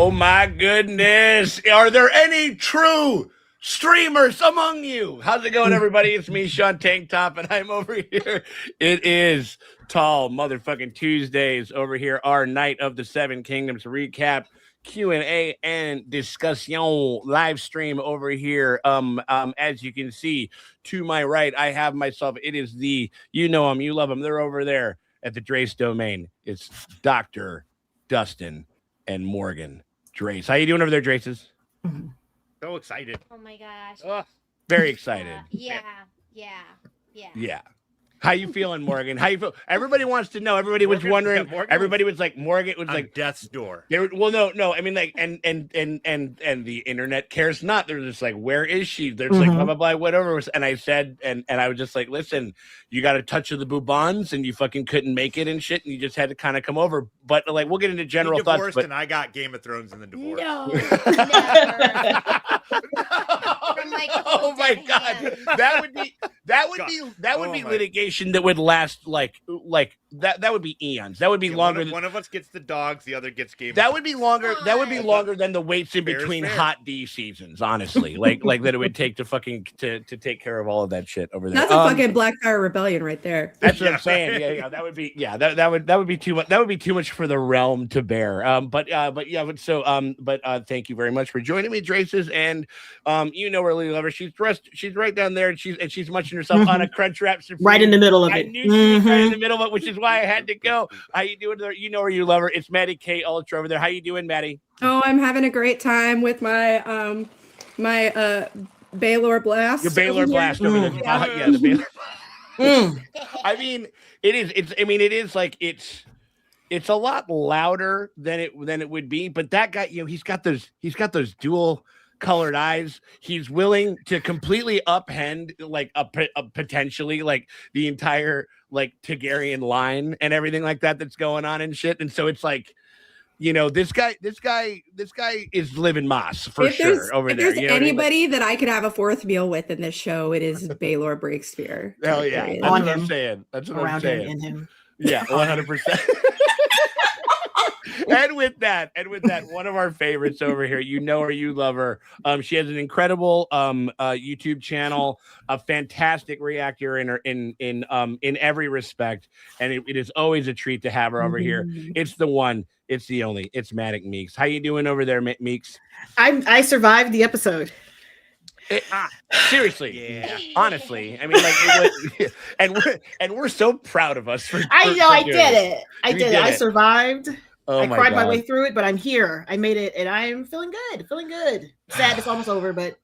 Oh my goodness. Are there any true streamers among you? How's it going, everybody? It's me, Sean Tank Top, and I'm over here. It is Tall motherfucking Tuesdays over here, our Night of the Seven Kingdoms recap, Q&A, and discussion live stream over here. As you can see to my right, I have myself. It is the, you know them, you love them. They're over there at the Drace domain. It's Dr. Dustin and Morgan Drace. How you doing over there, Draces? So excited. Oh my gosh. Oh, very excited. Yeah. How you feeling, Morgan? How you feel? Everybody wants to know. Everybody was wondering. Yeah, everybody was like, Morgan was on like death's door. Well, no. I mean, like, and the internet cares not. They're just like, where is she? There's like blah blah blah, whatever. And I said, and I was just like, listen, you got a touch of the bubons, and you fucking couldn't make it and shit, and you just had to kind of come over. But like, we'll get into general thoughts. But and I got Game of Thrones in the divorce. No, never. Oh my god, that would be litigation that would last like that would be eons. That would be longer. One of us gets the dogs, the other gets Game. That would be longer. That would be longer than the waits in between hot D seasons. Honestly, like that it would take to fucking to take care of all of that shit over there. That's a fucking Blackfire Rebellion right there. That's what I'm saying. Yeah, that would be that would be too much. That would be too much for the realm to bear. But thank you very much for joining me, Draces, and you know her, Lily Lover. She's dressed. She's right down there, and she's munching herself on a Crunch Wrap Supreme. Right in the middle of it. I knew she was right in the middle of it, which is why I had to go. How you doing there? You know her, you love her. It's Maddie K Ultra over there. How you doing, Maddie? Oh, I'm having a great time with my Baylor Blast. Your Baylor Blast over there. Yeah, the Baylor. I mean, it is like it's a lot louder than it would be. But that guy, you know, he's got those dual colored eyes. He's willing to completely upend like a potentially like the entire like Targaryen line and everything like that's going on and shit. And so it's like, you know, this guy is living Moss for sure over there. If there's anybody that I could have a fourth meal with in this show, it is Baylor Breakspear. Hell yeah. That's what I'm saying. That's what I'm saying. In him. Yeah, 100%. And with that, one of our favorites over here, you know her, you love her. She has an incredible YouTube channel, a fantastic reactor in every respect, and it is always a treat to have her over here. It's the one, it's the only, it's Manic Meeks. How you doing over there, Meeks? I survived the episode. Seriously, yeah. Honestly, I mean, like, and we're so proud of us for. I did it. I survived. Oh, I cried my way through it, but I'm here. I made it, and I'm feeling good. Sad it's almost over, but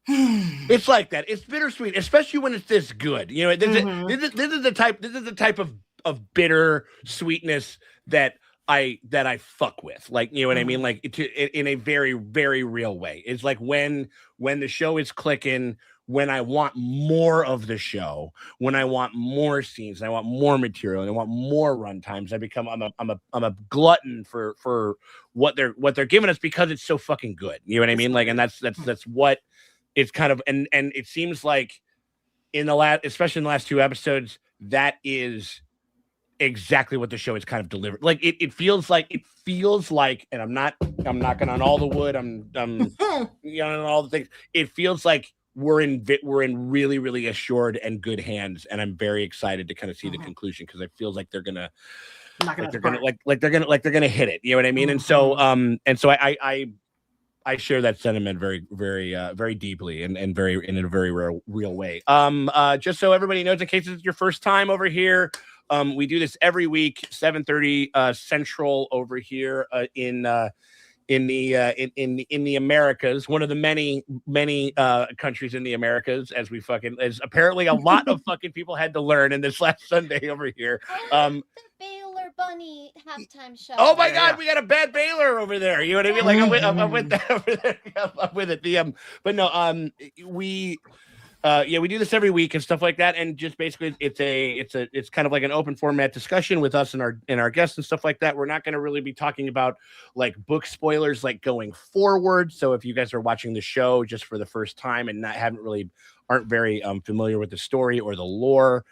it's like that. It's bittersweet, especially when it's this good. You know, this is the type of bitter sweetness that I fuck with. Like, you know what I mean? Like in a very, very real way. It's like when the show is clicking, when I want more of the show, when I want more scenes, and I want more material, and I want more run times, I'm a glutton for what they're giving us because it's so fucking good. You know what I mean? Like, and that's what it's kind of, and it seems like especially in the last two episodes, that is exactly what the show is kind of delivered. Like it feels like, and I'm knocking on all the wood. I'm you know, on all the things. It feels like we're in really, really assured and good hands, and I'm very excited to kind of see the conclusion because it feels like they're gonna hit it. You know what I mean? And so I share that sentiment very, very, very deeply and very in a very real way. Just so everybody knows, in case it's your first time over here, we do this every week, 7:30 Central over here in the Americas, one of the many countries in the Americas, as apparently a lot of fucking people had to learn in this last Sunday over here. The Baylor Bunny halftime show. Oh my God, we got a bad Baylor over there. You know what I mean? Like I'm with that over there. I'm with it. But no, we do this every week and stuff like that, and just basically it's kind of like an open format discussion with us and our guests and stuff like that. We're not going to really be talking about like book spoilers like going forward. So if you guys are watching the show just for the first time and aren't very familiar with the story or the lore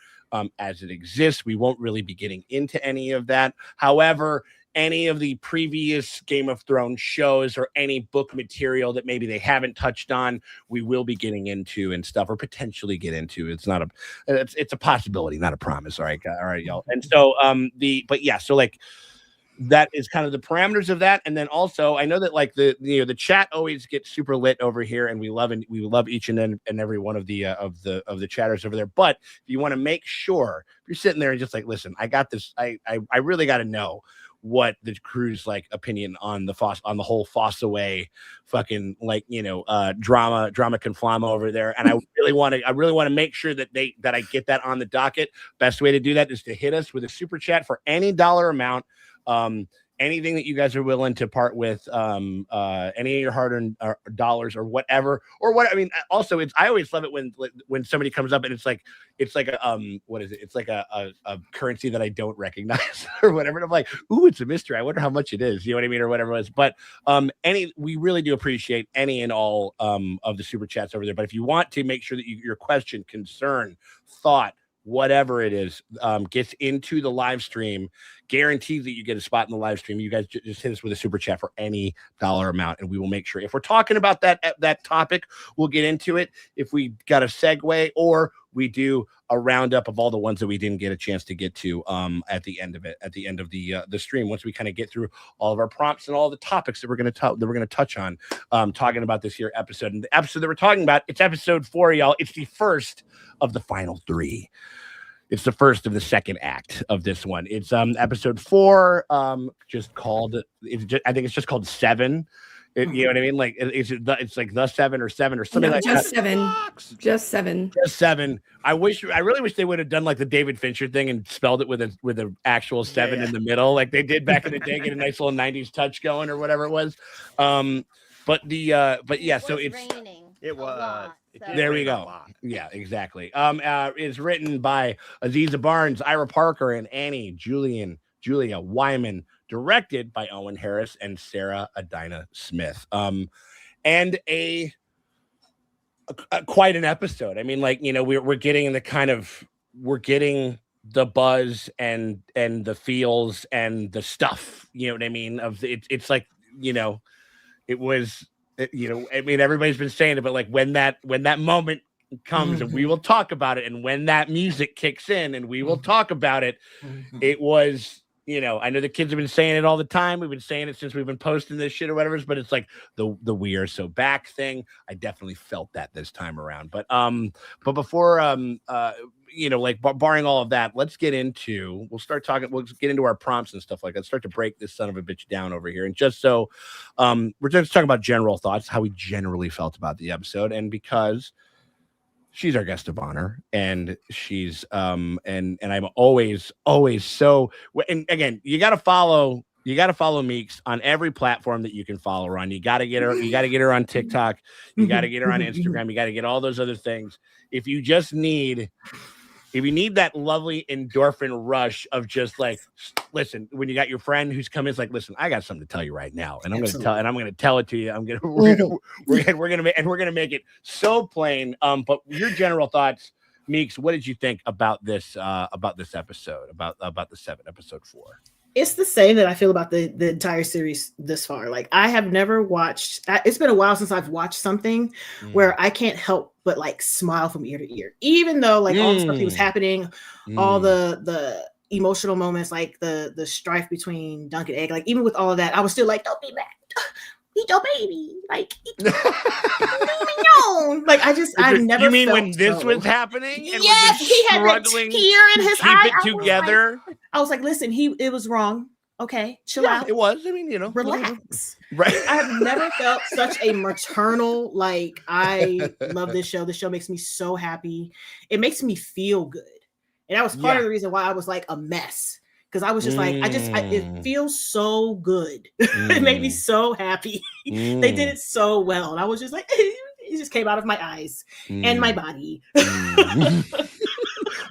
as it exists, we won't really be getting into any of that. However, any of the previous Game of Thrones shows or any book material that maybe they haven't touched on, we will be getting into and stuff, or potentially get into. It's a possibility, not a promise. All right, y'all. And so so like that is kind of the parameters of that. And then also I know that like the chat always gets super lit over here, and we love each and every one of the chatters over there. But if you want to make sure, if you're sitting there and just like, listen, I got this, I really got to know what the crew's like opinion on the whole Foss away fucking like drama conflama over there, and I really want to make sure that I get that on the docket. Best way to do that is to hit us with a super chat for any dollar amount. Anything that you guys are willing to part with, any of your hard-earned dollars or whatever, I mean, also I always love it when somebody comes up and it's like a what is it? It's like a currency that I don't recognize or whatever. And I'm like, ooh, it's a mystery. I wonder how much it is. You know what I mean, or whatever it is. But we really do appreciate any and all of the super chats over there. But if you want to make sure that your question, concern, thought, whatever it is, gets into the live stream, guarantees that you get a spot in the live stream. You guys just hit us with a super chat for any dollar amount, and we will make sure, if we're talking about that topic, we'll get into it. If we got a segue, or we do a roundup of all the ones that we didn't get a chance to get to at the end of the stream, once we kind of get through all of our prompts and all the topics that we're going to touch on, talking about this here episode. And the episode that we're talking about, it's episode 4, y'all. It's the first of the final 3. It's the first of the second act of this one. It's episode 4, just called. I think it's just called 7. You know what I mean? Like it's like the 7 or something like just that. Just seven. Just 7. I really wish they would have done like the David Fincher thing and spelled it with an actual 7 in the middle, like they did back in the day, get a nice little 90s touch going or whatever it was. So it's raining. It was. There we go. Yeah, exactly. It's written by Aziza Barnes, Ira Parker, and Julia Wyman. Directed by Owen Harris and Sarah Adina Smith. And quite an episode. I mean, like, we're getting the buzz and the feels and the stuff. You know what I mean? It's like, it was. I mean, everybody's been saying it, but like when that moment comes, and we will talk about it, and when that music kicks in, and we will talk about it, it was. I know the kids have been saying it all the time. We've been saying it since we've been posting this shit or whatever, but it's like the we are so back thing. I definitely felt that this time around. But before barring all of that, we'll get into our prompts and stuff like that. Start to break this son of a bitch down over here. And just so we're just talking about general thoughts, how we generally felt about the episode, and because she's our guest of honor, and she's and I'm always so. And again, you got to follow Meeks on every platform that you can follow her on. You got to get her. You got to get her on TikTok. You got to get her on Instagram. You got to get all those other things. If you need that lovely endorphin rush of just like, listen, when you got your friend who's coming, it's like, listen, I got something to tell you right now, and I'm going to tell it to you. We're gonna make it so plain. But your general thoughts, Meeks, what did you think about this episode, about the 7, episode 4? It's the same that I feel about the entire series this far. Like, I have never watched. It's been a while since I've watched something where I can't help but like smile from ear to ear, even though like all the stuff that was happening, all the emotional moments, like the strife between Dunk and Egg. Like, even with all of that, I was still like, don't be mad. Eat your baby. Like, like I've never. You mean when this was happening? And yes, he had that tear in his eye. Keep it together. I was like, listen, it was wrong. Okay, chill out. It was. I mean, relax. Right. I have never felt such a maternal. Like, I love this show. This show makes me so happy. It makes me feel good, and that was part of the reason why I was like a mess. Because I was just like, it feels so good. It made me so happy. They did it so well. And I was just like, it just came out of my eyes and my body.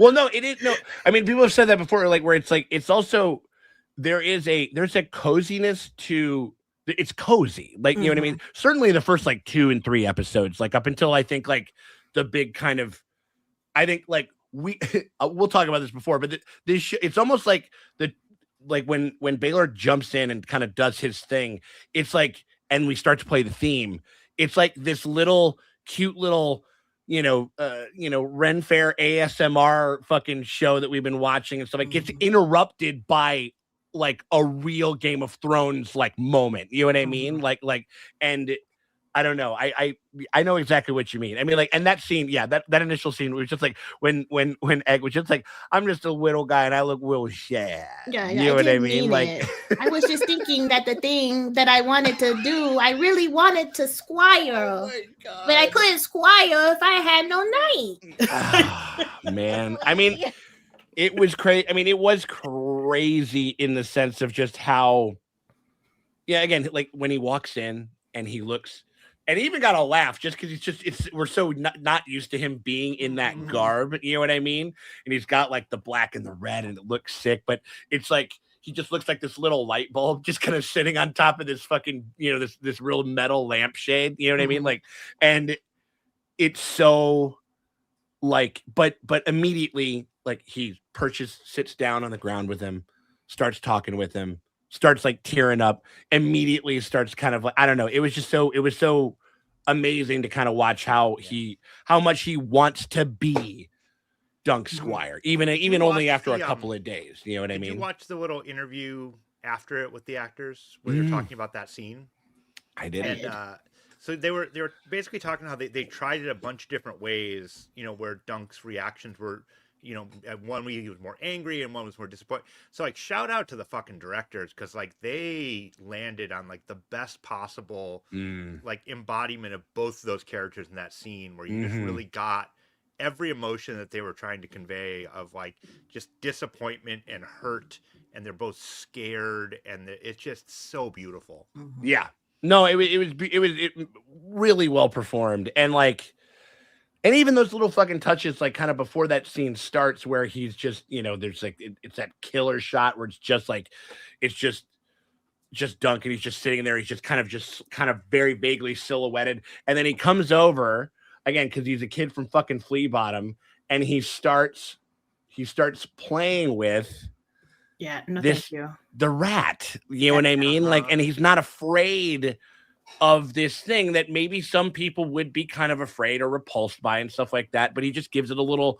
Well, no, it is. No, I mean, people have said that before, like, where it's like, it's also, there's a coziness to, it's cozy. Like, you know what I mean? Certainly the first like 2 and 3 episodes, like up until I think like the big kind of, I think like, we'll talk about this before, but it's almost like like when Baylor jumps in and kind of does his thing, it's like, and we start to play the theme, it's like this little cute little, Ren Fair ASMR fucking show that we've been watching and stuff. It gets interrupted by like a real Game of Thrones like moment. You know what I mean? And I don't know. I know exactly what you mean. I mean, like, and that scene, that initial scene was just like when Egg was just like, I'm just a little guy and I look real sad. Yeah, you know what I mean? Like, I was just thinking that the thing that I wanted to do, I really wanted to squire, but I couldn't squire if I had no knight. Man, I mean, it was crazy. I mean, it was crazy in the sense of just how, again, like when he walks in and he looks. And he even got a laugh just because we're so not used to him being in that garb. You know what I mean? And he's got like the black and the red and it looks sick, but it's like, he just looks like this little light bulb just kind of sitting on top of this fucking, this real metal lampshade. You know what I mean? Like, and it's so like, but immediately like he sits down on the ground with him, starts talking with him, starts like tearing up, immediately starts kind of like, I don't know. It was so amazing to kind of watch how much he wants to be Dunk Squire, even only after a couple of days. You know what I mean? Did you watch the little interview after it with the actors where they're talking about that scene? I did. And so they were basically talking how they tried it a bunch of different ways, where Dunk's reactions were, one week he was more angry and one was more disappointed. So like shout out to the fucking directors, because like they landed on like the best possible like embodiment of both of those characters in that scene, where you just really got every emotion that they were trying to convey of like just disappointment and hurt, and they're both scared, and it's just so beautiful. Yeah, no, it was really well performed, and like. And even those little fucking touches, like kind of before that scene starts, where he's just, there's like, it's that killer shot where it's just like, it's just Dunk, and he's just sitting there. He's just kind of very vaguely silhouetted. And then he comes over again, cause he's a kid from fucking Flea Bottom, and he starts playing with the rat. You know what I mean? Like, and he's not afraid of this thing that maybe some people would be kind of afraid or repulsed by and stuff like that, but he just gives it a little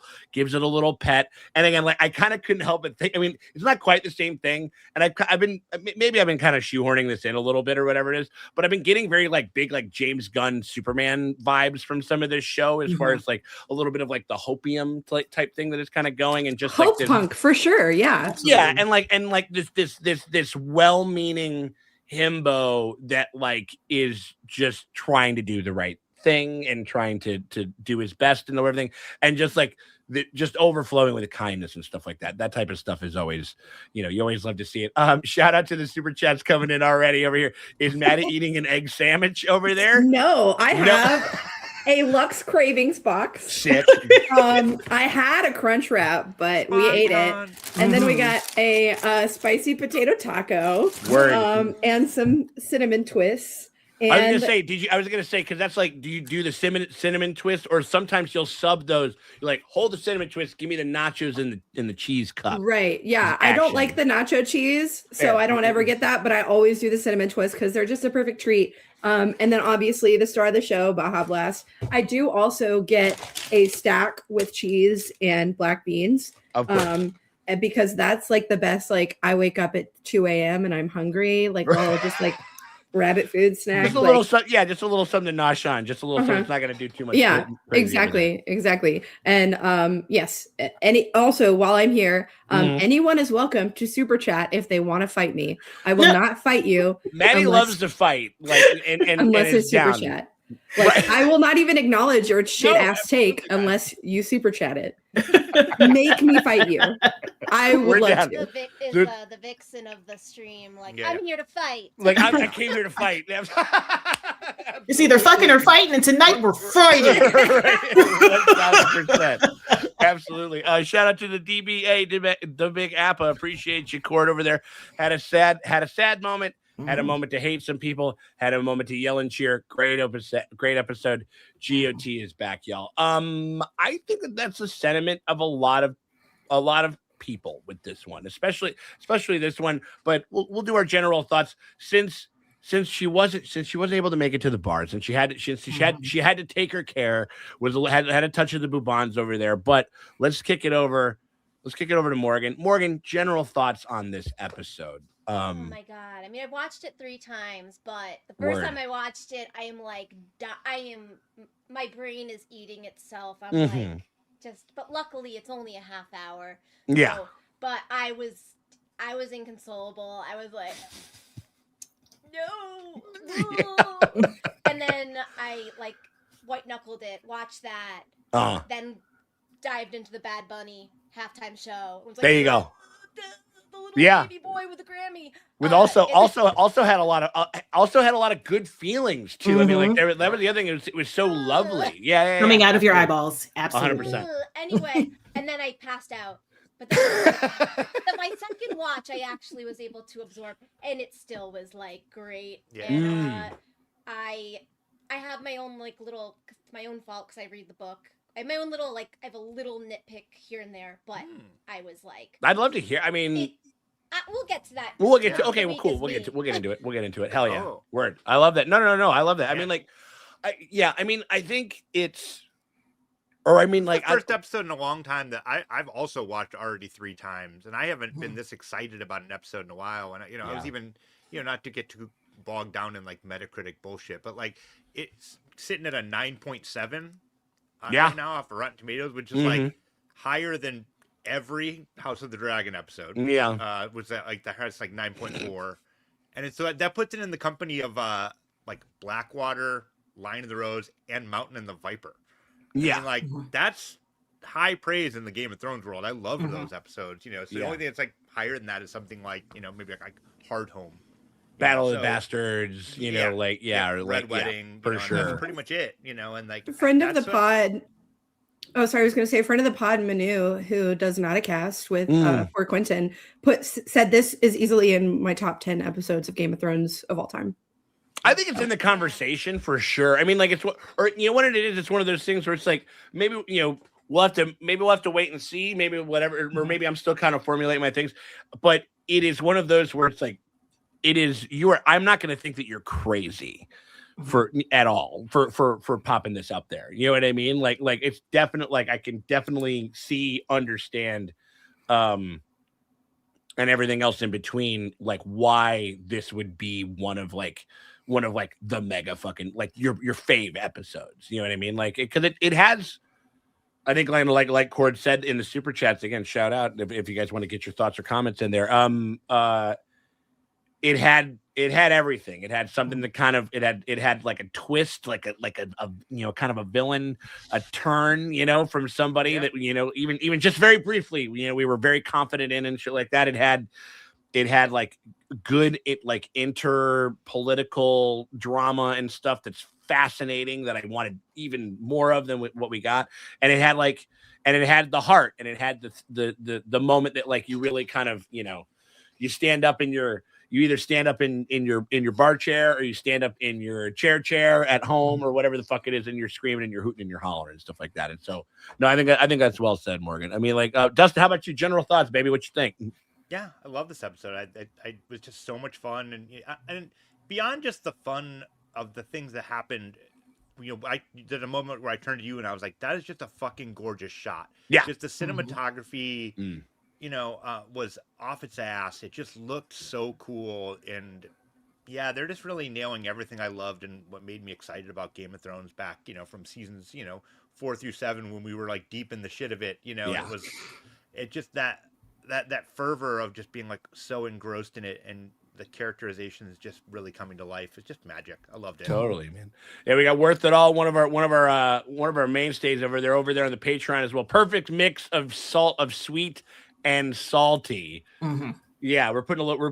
pet. And again, like I kind of couldn't help but think, I mean, it's not quite the same thing. And I've been kind of shoehorning this in a little bit or whatever it is, but I've been getting very like big, like James Gunn Superman vibes from some of this show, as far as like a little bit of like the hopium type thing that is kind of going, and just Hope like this, punk for sure. Yeah. Absolutely. Yeah. And like this well-meaning himbo that like is just trying to do the right thing and trying to do his best and everything, and just like just overflowing with the kindness and stuff like that. That type of stuff is always, you always love to see it. Shout out to the super chats coming in already over here. Is Maddie eating an egg sandwich over there? No, I have a Lux Cravings box. Sick. I had a Crunch Wrap, but we ate it. And then we got a spicy potato taco. Word. And some cinnamon twists. And I was gonna say, because that's like, do you do the cinnamon twist, or sometimes you'll sub those? You're like, hold the cinnamon twist, give me the nachos in the cheese cup. Right. Yeah. I don't like the nacho cheese, so I don't ever get that, but I always do the cinnamon twist because they're just a perfect treat. And then obviously the star of the show, Baja Blast. I do also get a stack with cheese and black beans. Of course. And because that's like the best, like I wake up at 2 a.m. and I'm hungry, like I'll just like rabbit food snack. Just a little something to nosh on. Just a little something. It's not gonna do too much. Yeah, exactly. And yes. Also while I'm here, anyone is welcome to super chat if they want to fight me. I will not fight you. Maddie loves to fight, like and unless and it's super down. chat. Like I will not even acknowledge your shit ass take unless you super chat it. Make me fight you. I would love to. The Vic is the vixen of the stream. Like, I'm here to fight. Like I came here to fight. It's either fucking or fighting, and tonight we're fighting. 1,000%. Absolutely. Shout out to the DBA, the Big Appa. Appreciate you, Cord, over there. Had a sad moment. Had a moment to hate some people. Had a moment to yell and cheer. Great episode. GOT is back, y'all. I think that's the sentiment of a lot of people with this one, especially this one. But we'll do our general thoughts since she wasn't able to make it to the bars, and she had to take her care, had a touch of the bubons over there. But let's kick it over to Morgan. Morgan, general thoughts on this episode. Oh my god! I mean, I watched it 3 times, but the first time I watched it, I am like, my brain is eating itself. I'm like, but luckily it's only a half hour. Yeah. So, but I was inconsolable. I was like, no. Yeah. And then I like white knuckled it, watched that, then dived into the Bad Bunny halftime show. It was like, there you go. The little baby boy with the Grammy. With also had a lot of good feelings too. I mean, like that was the other thing. It was so lovely. Yeah. Coming out of your eyeballs. Absolutely. 100%. Anyway, and then I passed out. But then my second watch, I actually was able to absorb, and it still was like great. Yeah. And I have my own like little, my own fault because I read the book. I have my own little I have a little nitpick here and there, but I was like, I'd love to hear. I mean, we'll get to that. We'll get to okay. Well, cool. We'll get into it. We'll get into it. Hell yeah. Word. I love that. No. I love that. Yeah. I mean, I think it's. Or I mean, like the first episode in a long time that I've also watched already 3 times, and I haven't been this excited about an episode in a while. And I was even not to get too bogged down in like Metacritic bullshit, but like it's sitting at a 9.7 right now off of Rotten Tomatoes, which is like higher than every House of the Dragon episode. Yeah, was that like that has like 9.4, and it's so that puts it in the company of like Blackwater, Lion of the Rose, and Mountain and the Viper. Yeah, I mean, like that's high praise in the Game of Thrones world. I love those episodes. So the only thing that's like higher than that is something like maybe like Hard Home, Battle of the Bastards. Or Red Wedding for sure. That's pretty much it. And like friend of the pod. Oh, sorry, I was going to say friend of the pod, Manu, who does not a cast with for Quentin, said this is easily in my top 10 episodes of Game of Thrones of all time. I think it's in the conversation for sure. I mean, like it's what it is. It's one of those things where it's like maybe we'll have to wait and see. Maybe whatever, or maybe I'm still kind of formulating my things. But it is one of those where it's like I'm not going to think that you're crazy at all for popping this up there. You know what I mean? Like it's definite. Like I can definitely understand, and everything else in between. Like why this would be one of the mega fucking like your fave episodes. You know what I mean? Like because it has, I think like Cord said in the super chats, again, shout out if you guys want to get your thoughts or comments in there. It had everything. It had something that kind of it had like a twist, like a kind of a villain, a turn, from somebody that even just very briefly, we were very confident in and shit like that. It had like good interpolitical drama and stuff that's fascinating that I wanted even more of than what we got. And it had the heart, and it had the moment that like you really kind of you stand up you either stand up in your bar chair, or you stand up in your chair at home, or whatever the fuck it is, and you're screaming and you're hooting and you're hollering and stuff like that. And so no, I think that's well said, Morgan. I mean, like Dustin, how about you? General thoughts, baby? What you think? Yeah, I love this episode. I was just so much fun, and beyond just the fun of the things that happened, I did a moment where I turned to you and I was like, "That is just a fucking gorgeous shot." Yeah, just the cinematography, was off its ass. It just looked so cool, and they're just really nailing everything I loved and what made me excited about Game of Thrones back, from seasons 4 through 7 when we were like deep in the shit of it. It just that fervor of just being like so engrossed in it, and the characterization is just really coming to life. It's just magic. I loved it. Totally, man. Yeah, we got Worth It All, one of our mainstays over there on the Patreon as well. Perfect mix of sweet and salty. Yeah, we're putting a little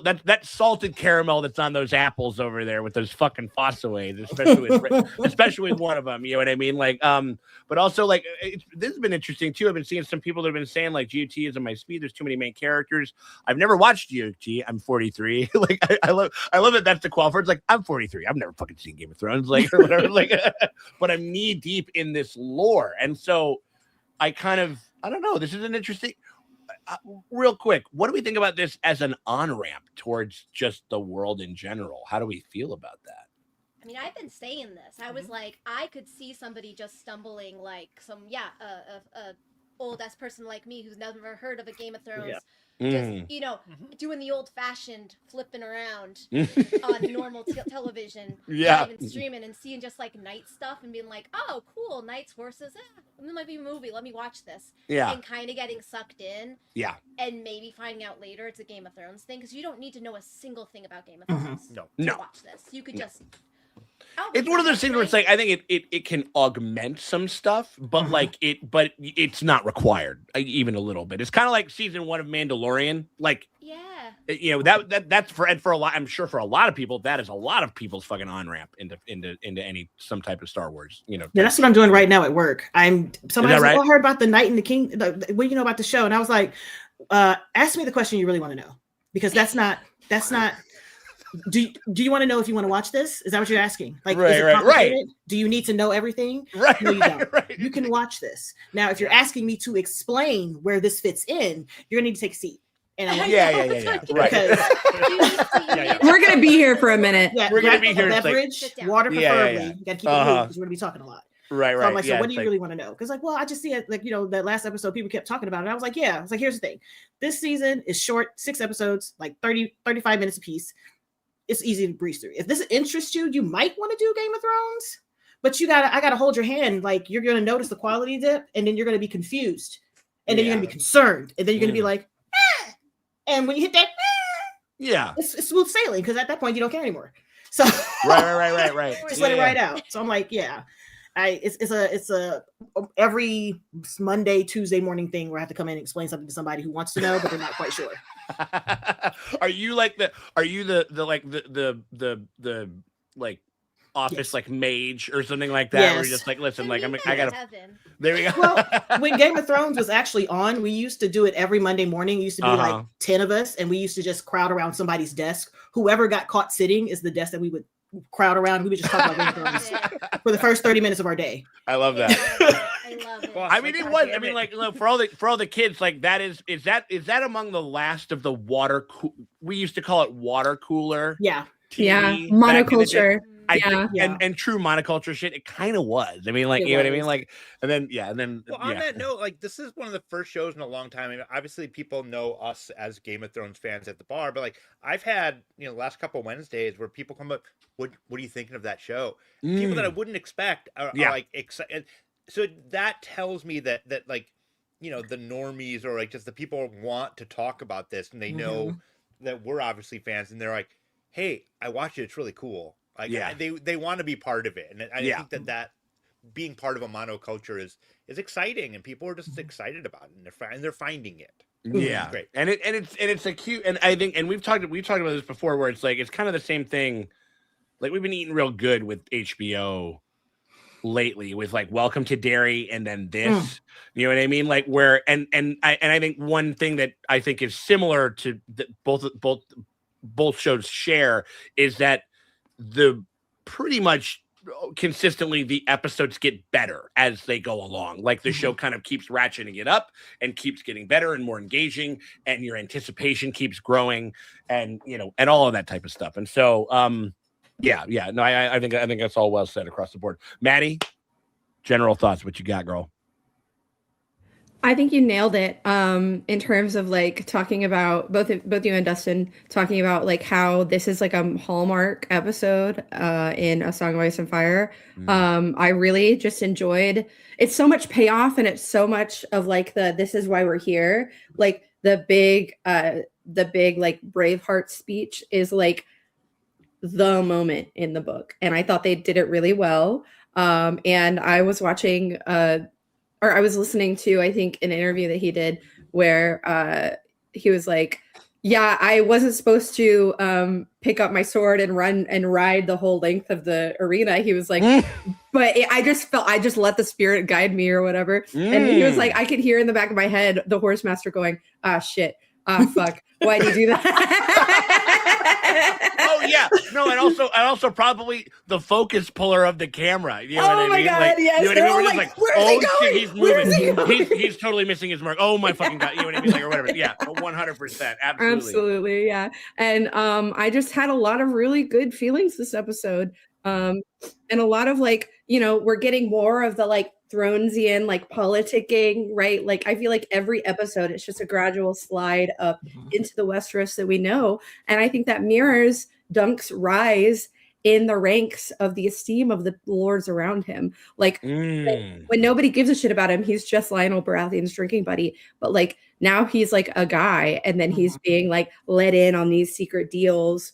that salted caramel that's on those apples over there with those fucking Fossaways, especially with one of them. You know what I mean? Like, but also like this has been interesting too. I've been seeing some people that have been saying like GOT isn't my speed. There's too many main characters. I've never watched GOT. I'm 43. Like I love that that's the qualifier. It's like I'm 43. I've never fucking seen Game of Thrones, like or whatever. Like, but I'm knee deep in this lore, and so I don't know. This is an interesting. real quick, what do we think about this as an on-ramp towards just the world in general? How do we feel about that? I mean, I've been saying this. I was like, I could see somebody just stumbling, like some, a old-ass person like me who's never heard of a Game of Thrones. Yeah. Just, doing the old-fashioned flipping around on normal television, not even streaming, and seeing just like night stuff and being like, oh, cool, knights, horses, it might be a movie, let me watch this. And kind of getting sucked in. And maybe finding out later it's a Game of Thrones thing, because you don't need to know a single thing about Game of Thrones to watch this. You could just... It's one of those things where it's like, I think it can augment some stuff, but but it's not required even a little bit. It's kind of like season 1 of Mandalorian. Like, that's for a lot. I'm sure for a lot of people, that is a lot of people's fucking on ramp into some type of Star Wars. That's what I'm doing right now at work. Somebody's right? like, I heard about the Knight and the King. What do you know about the show? And I was like, ask me the question you really want to know, because that's not. Do you want to know if you want to watch this? Is that what you're asking? Like, is it complicated? Do you need to know everything? Right. No, you don't. You can watch this. Now, if you're asking me to explain where this fits in, you're gonna need to take a seat. And I'm like, Right. We're gonna be here for a minute. Yeah, we're gonna be here. Beverage, water preferably. You gotta keep it moving because we're gonna be talking a lot. Right. So I'm like, so what do you really want to know? Because I just see it, that last episode, people kept talking about it. I was like, here's the thing. This season is short, 6 episodes, like 35 minutes a piece. It's easy to breeze through. If this interests you, you might want to do Game of Thrones, but I gotta hold your hand. Like, you're gonna notice the quality dip, and then you're gonna be confused, and then you're gonna be concerned, and then you're gonna be like, and when you hit that, it's smooth sailing, because at that point you don't care anymore. So right. Just let it ride out. So I'm like, it's a every Monday, Tuesday morning thing where I have to come in and explain something to somebody who wants to know, but they're not quite sure. Are you the office like mage or something like that? Where you're just like, listen, like I gotta. There we go. Well, when Game of Thrones was actually on, we used to do it every Monday morning. It used to be like 10 of us, and we used to just crowd around somebody's desk. Whoever got caught sitting is the desk that we would crowd around. We would just talk about Game of Thrones for the first 30 minutes of our day. I love that. I love it. Well, I mean, it was. I mean, like, look, for all the kids, like, that is that among the last of the water? We used to call it water cooler. TV monoculture. And true monoculture shit. It kind of was. I mean, like, you know what I mean? Like, and then. Well, on that note, like, this is one of the first shows in a long time. I mean, obviously, people know us as Game of Thrones fans at the bar, but like, I've had the last couple of Wednesdays where people come up, what are you thinking of that show? People that I wouldn't expect are like excited. So that tells me that like, the normies or like just the people want to talk about this, and they know that we're obviously fans, and they're like, hey, I watched it. It's really cool. Like, they want to be part of it, and I think that being part of a monoculture is exciting, and people are just excited about it, and they're finding it. Yeah, great. And it's a cute, and I think, and we've talked about this before, where it's like it's kind of the same thing. Like, we've been eating real good with HBO lately, with like Welcome to Derry, and then this. You know what I mean? Like, where and I think one thing that I think is similar to both shows share is that the pretty much consistently the episodes get better as they go along. Like, the show kind of keeps ratcheting it up and keeps getting better and more engaging, and your anticipation keeps growing, and and all of that type of stuff. And so no, I think that's all well said across the board. Maddie, general thoughts, what you got, girl? I think you nailed it. In terms of like talking about both you and Dustin talking about like how this is like a hallmark episode in A Song of Ice and Fire. I really just enjoyed. It's so much payoff, and it's so much of like this is why we're here. Like the big like Braveheart speech is like the moment in the book, and I thought they did it really well. And I was watching or I was listening to, I think, an interview that he did where he was like, yeah, I wasn't supposed to pick up my sword and run and ride the whole length of the arena. He was like, but I just let the spirit guide me or whatever. And he was like, I could hear in the back of my head the horse master going, ah, shit. Ah, fuck. Why'd you do that? Oh yeah, no, and also probably the focus puller of the camera. You know what I mean? Oh my God, like, yes. You know what I mean? They're We're all just like, where's he oh going? shit, he's Where's he moving. going? He's totally missing his mark. Oh my fucking God, you know what I mean? Like or whatever. Yeah, 100%, Absolutely, yeah. And I just had a lot of really good feelings this episode. And a lot of like, you know, we're getting more of the like Thronesian like politicking, right? Like I feel like every episode it's just a gradual slide up into the Westeros that we know. And I think that mirrors Dunk's rise in the ranks of the esteem of the lords around him. Like when nobody gives a shit about him, he's just Lionel Baratheon's drinking buddy. But like now he's like a guy, and then he's being like let in on these secret deals,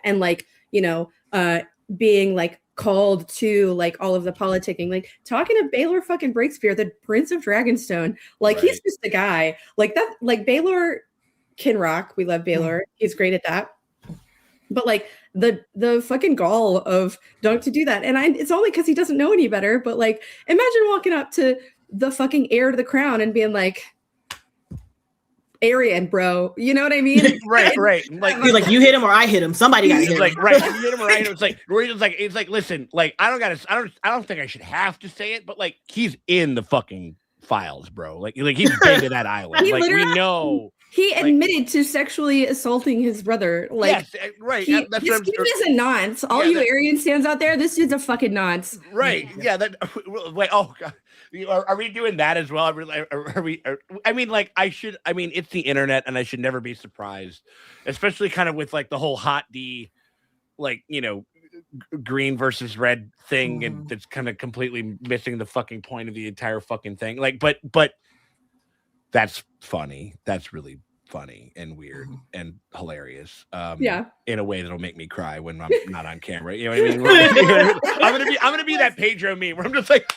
and like, you know, being like called to like all of the politicking, like talking to Baelor fucking Breakspear, the Prince of Dragonstone. Like he's just a guy like that. Like Baelor can rock. We love Baelor. He's great at that. But like the fucking gall of Dunk to do that. And it's only because he doesn't know any better. But like imagine walking up to the fucking heir to the crown and being like, Arian, bro. You know what I mean? right. Like you're like, you hit him or I hit him. Somebody got to hit him. Like right, you hit him or I hit him. It's like, listen, like I don't think I should have to say it, but like he's in the fucking files, bro. Like he's been to that island. Like we know. He admitted to sexually assaulting his brother. Like, yes, right. This dude is a nonce. All you Aryan stands out there, this dude's a fucking nonce. Right. Yeah. Wait. Oh God. Are we doing that as well? Are we? I mean, like it's the internet, and I should never be surprised, especially kind of with like the whole hot D, like you know, green versus red thing, and that's kind of completely missing the fucking point of the entire fucking thing. Like, but that's funny. That's really funny and weird and hilarious. In a way that'll make me cry when I'm not on camera. You know what I mean? I'm gonna be that Pedro meme where I'm just like.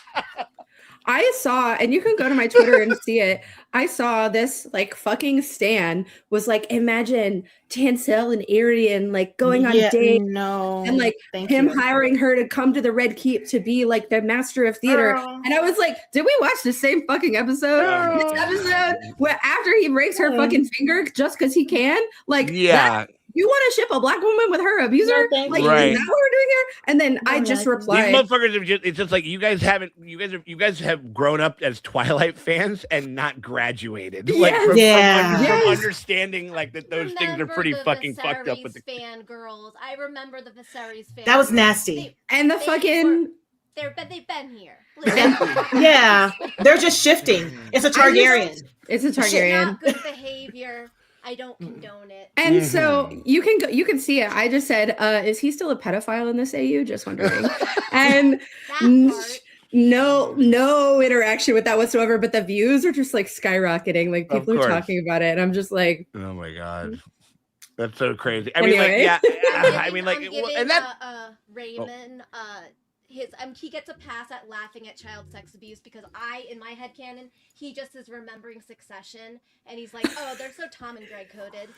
I saw, and you can go to my Twitter and see it. I saw this like fucking Stan was like, imagine Tansel and Arian like going on a date, and like hiring her to come to the Red Keep to be like the master of theater. And I was like, did we watch the same fucking episode? This episode where after he breaks her fucking finger just because he can, like, you want to ship a black woman with her abuser? Like, is that what we're doing here? And then I just replied, these motherfuckers have it's just like you guys have grown up as Twilight fans and not graduated. Like from understanding like that those things are pretty fucking fucked up with the fan girls. I remember the Viserys fan. That was nasty. And the fucking they've been here. Yeah. They're just shifting. It's a Targaryen. It's a Targaryen. Not good behavior. I don't condone it. And so you can see it. I just said, is he still a pedophile in this AU? Just wondering. And no interaction with that whatsoever, but the views are just like skyrocketing. Like people are talking about it. And I'm just like, oh my God. That's so crazy. I mean, and that Raymond, he gets a pass at laughing at child sex abuse because in my headcanon, he just is remembering Succession and he's like, oh, they're so Tom and Greg coded.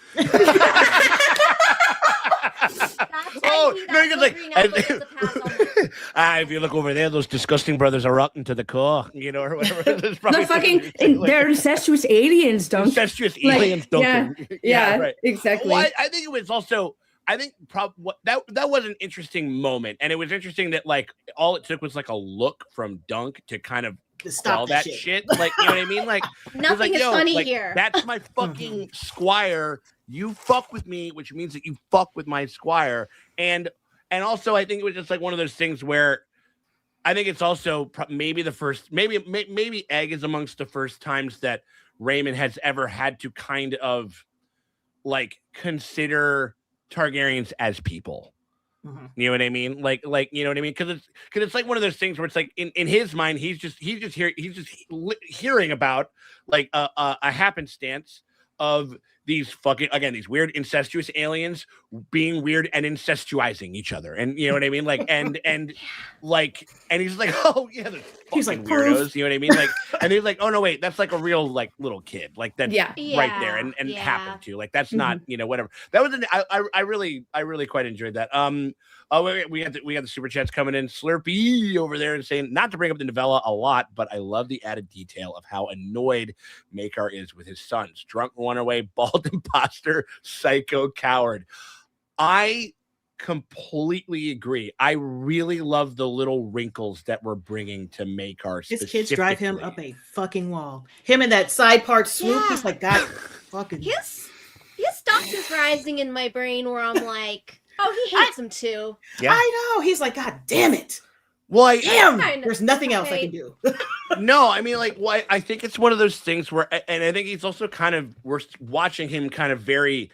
If you look over there, those disgusting brothers are rotten to the core, you know, or whatever. The fucking they're incestuous aliens, Dunk. Incestuous aliens, Dunk. Yeah, right. Exactly. Well, I think it was also. I think that was an interesting moment, and it was interesting that like all it took was like a look from Dunk to kind of stop that shit. Like you know what I mean? Like nothing is funny here. That's my fucking squire. You fuck with me, which means that you fuck with my squire. And also, I think it was just like one of those things where I think it's also maybe the first, maybe Egg is amongst the first times that Raymond has ever had to kind of like consider Targaryens as people. You know what I mean? Like you know what I mean? Because it's like one of those things where it's like in his mind he's just hearing about like a happenstance of these these weird incestuous aliens being weird and incestuizing each other, and you know what I mean? Like and he's like, oh yeah, he's like weirdos, you know what I mean? Like, and he's like, oh no, wait, that's like a real like little kid, like that's right there, and happened to like that's not you know whatever. That was I really quite enjoyed that. We got the super chats coming in. Slurpee over there and saying not to bring up the novella a lot, but I love the added detail of how annoyed Maekar is with his sons. Drunk runaway, bald imposter, psycho coward. I completely agree. I really love the little wrinkles that we're bringing to Maekar. His kids drive him up a fucking wall. Him and that side part swoop. He's like, God, fucking. His stuff is rising in my brain where I'm like, oh, he hates him too. Yeah. I know. He's like, God damn it. Well, Damn. There's nothing else I can do. No, I mean, like, well, I think it's one of those things where, and I think he's also kind of, we're watching him kind of very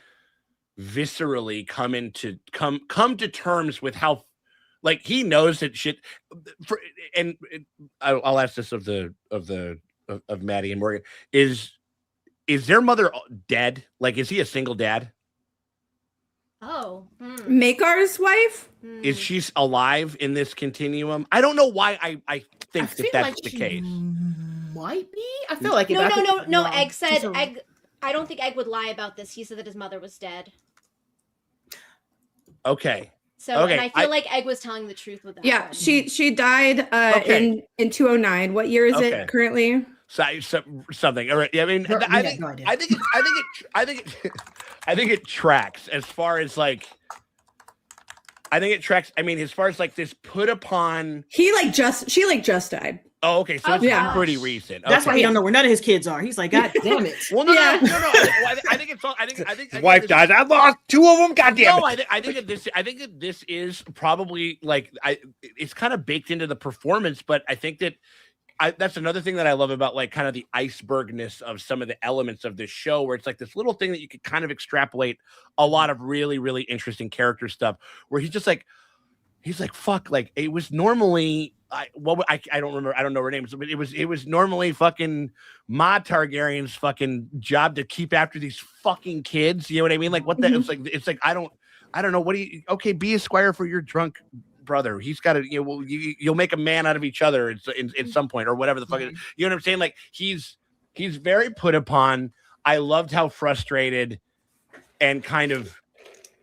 viscerally come to terms with how, like, he knows that shit. I'll ask this of Maddie and Morgan: is their mother dead? Like, is he a single dad? Oh, Maekar's wife? Is she alive in this continuum? I don't know why I think that that's like the case. Might be. I feel like no. Egg said Egg. I don't think Egg would lie about this. He said that his mother was dead. Okay. So, and I feel like Egg was telling the truth with that. Yeah, one. she died in 2009. What year is it currently? Something. All right. I mean, I think it tracks as far as like. I think it tracks. I mean, as far as like this put upon. She just died. Oh, okay. So it's pretty recent. Okay. That's why he don't know where none of his kids are. He's like, God damn it. Well, no. I think it's all. I think his wife dies. I lost 2 of them. God damn it. No, I think that this is probably like it's kind of baked into the performance, but I think that. That's another thing that I love about like kind of the icebergness of some of the elements of this show, where it's like this little thing that you could kind of extrapolate a lot of really, really interesting character stuff, where he's like, fuck, like it was normally, I don't remember, I don't know her name, but it was normally fucking Ma Targaryen's fucking job to keep after these fucking kids. You know what I mean? Like what the, it's like, I don't know. What do you, okay, be a squire for your drunk brother. He's got to, you'll make a man out of each other in some point or whatever the fuck. You know what I'm saying? Like he's very put upon. I loved how frustrated and kind of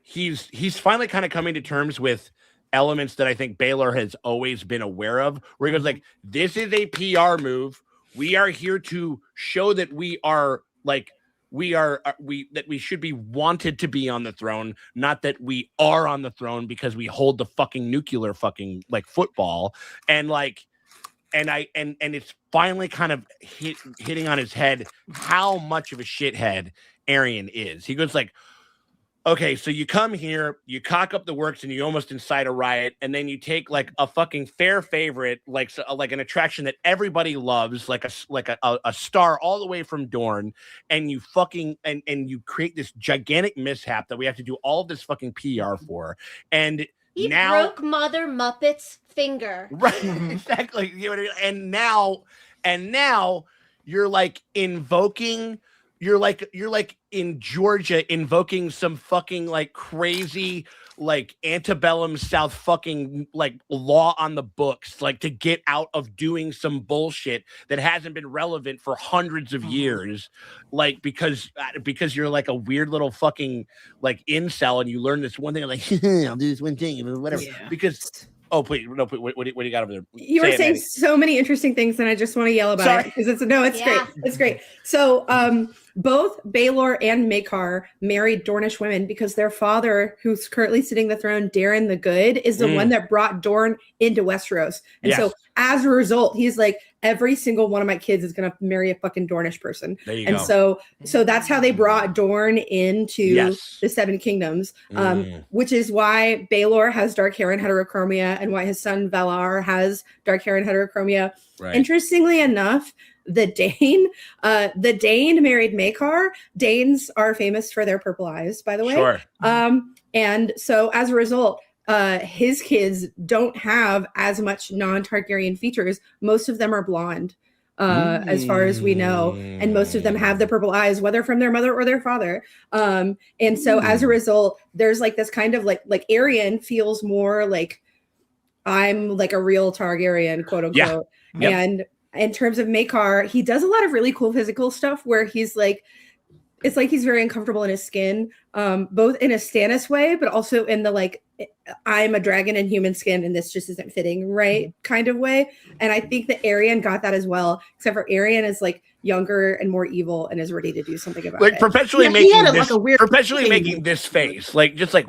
he's finally kind of coming to terms with elements that I think Baylor has always been aware of, where he goes like, this is a PR move. We are here to show that we are like, that we should be wanted to be on the throne, not that we are on the throne because we hold the fucking nuclear fucking like football. And like, and it's finally kind of hitting on his head how much of a shithead Arian is. He goes like, okay, so you come here, you cock up the works, and you almost incite a riot, and then you take like a fucking fair favorite, like an attraction that everybody loves, like a star all the way from Dorne, and you fucking and you create this gigantic mishap that we have to do all of this fucking PR for, and he now broke Mother Muppet's finger, right? Exactly. You know what I mean? And now you're like invoking. You're like in Georgia invoking some fucking like crazy like antebellum South fucking like law on the books, like to get out of doing some bullshit that hasn't been relevant for hundreds of years, like because you're like a weird little fucking like incel and you learn this one thing, like I'll do this one thing or whatever. Yeah. Because what do you got over there? You were saying so many interesting things, and I just want to yell about it because it's great. It's great. So both Baelor and Maekar married Dornish women because their father, who's currently sitting the throne, Daeron the Good, is the one that brought Dorne into Westeros. And so as a result, he's like, every single one of my kids is going to marry a fucking Dornish person. There you go. So that's how they brought Dorne into the Seven Kingdoms, which is why Baelor has dark hair and heterochromia and why his son Valar has dark hair and heterochromia. Right. Interestingly enough, the Dane married Maekar. Danes are famous for their purple eyes, by the way. Sure. And so as a result, his kids don't have as much non-Targaryen features. Most of them are blonde, as far as we know, and most of them have the purple eyes, whether from their mother or their father. And so as a result, there's like this kind of like Arian feels more like I'm like a real Targaryen, quote unquote. Yeah. Yep. And in terms of Maekar, he does a lot of really cool physical stuff where he's like, it's like he's very uncomfortable in his skin, both in a Stannis way, but also in the like I'm a dragon in human skin and this just isn't fitting right kind of way. And I think that Arian got that as well, except for Arian is like younger and more evil and is ready to do something about like it. perpetually making this face, like just like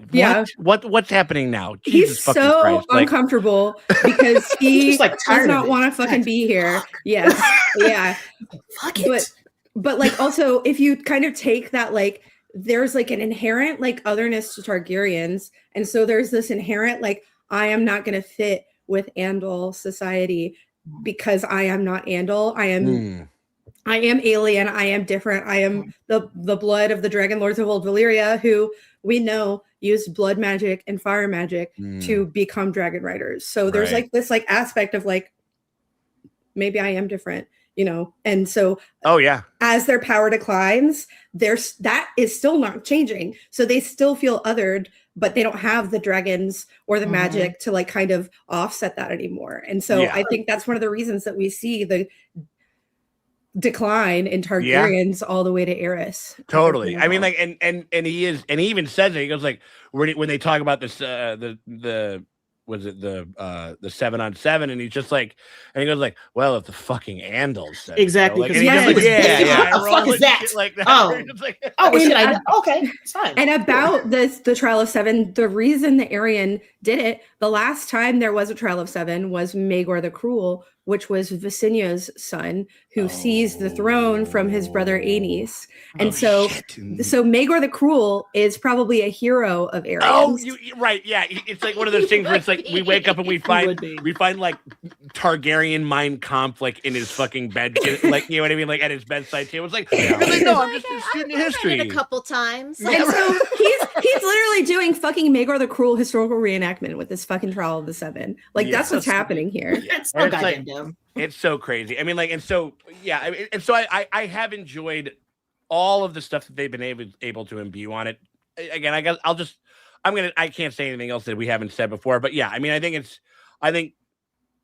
what's happening now? He's so Christ. uncomfortable because he just, like, does not want to fucking be here. Yes, yeah. Fuck it. But like also if you kind of take that, like there's like an inherent like otherness to Targaryens, and so there's this inherent like I am not going to fit with Andal society because I am not Andal. I am alien. I am different. I am the blood of the Dragon Lords of Old Valyria, who we know used blood magic and fire magic to become dragon riders. So there's like this like aspect of like maybe I am different, you know. And so as their power declines, that is still not changing. So they still feel othered, but they don't have the dragons or the magic to like kind of offset that anymore. And so I think that's one of the reasons that we see the decline in Targaryens all the way to Aerys. Totally. I mean, like, and he even says it. He goes like, when they talk about this, was it the 7-on-7, and he's just like, and he goes like, well, if the fucking Andals said exactly, so. Like, what the fuck is that? Like that. Okay, it's fine. And about the Trial of Seven, the reason that Arian did it, the last time there was a Trial of Seven was Maegor the Cruel, which was Visenya's son, who seized the throne from his brother Aenys. And so Maegor the Cruel is probably a hero of Arian. Oh, right, yeah. It's like one of those things where it's like we wake up and we find like Targaryen Mein Kampf like in his fucking bed, like, you know what I mean, like at his bedside table. It's like, no, I'm just a student of history. A couple times. And so he's literally doing fucking Maegor the Cruel historical reenactment with this fucking Trial of the Seven. Like that's what's happening here. It's so goddamn dumb. It's so crazy. I mean, like, and so I have enjoyed all of the stuff that they've been able to imbue on it. Again, I guess I can't say anything else that we haven't said before, but yeah, I mean, I think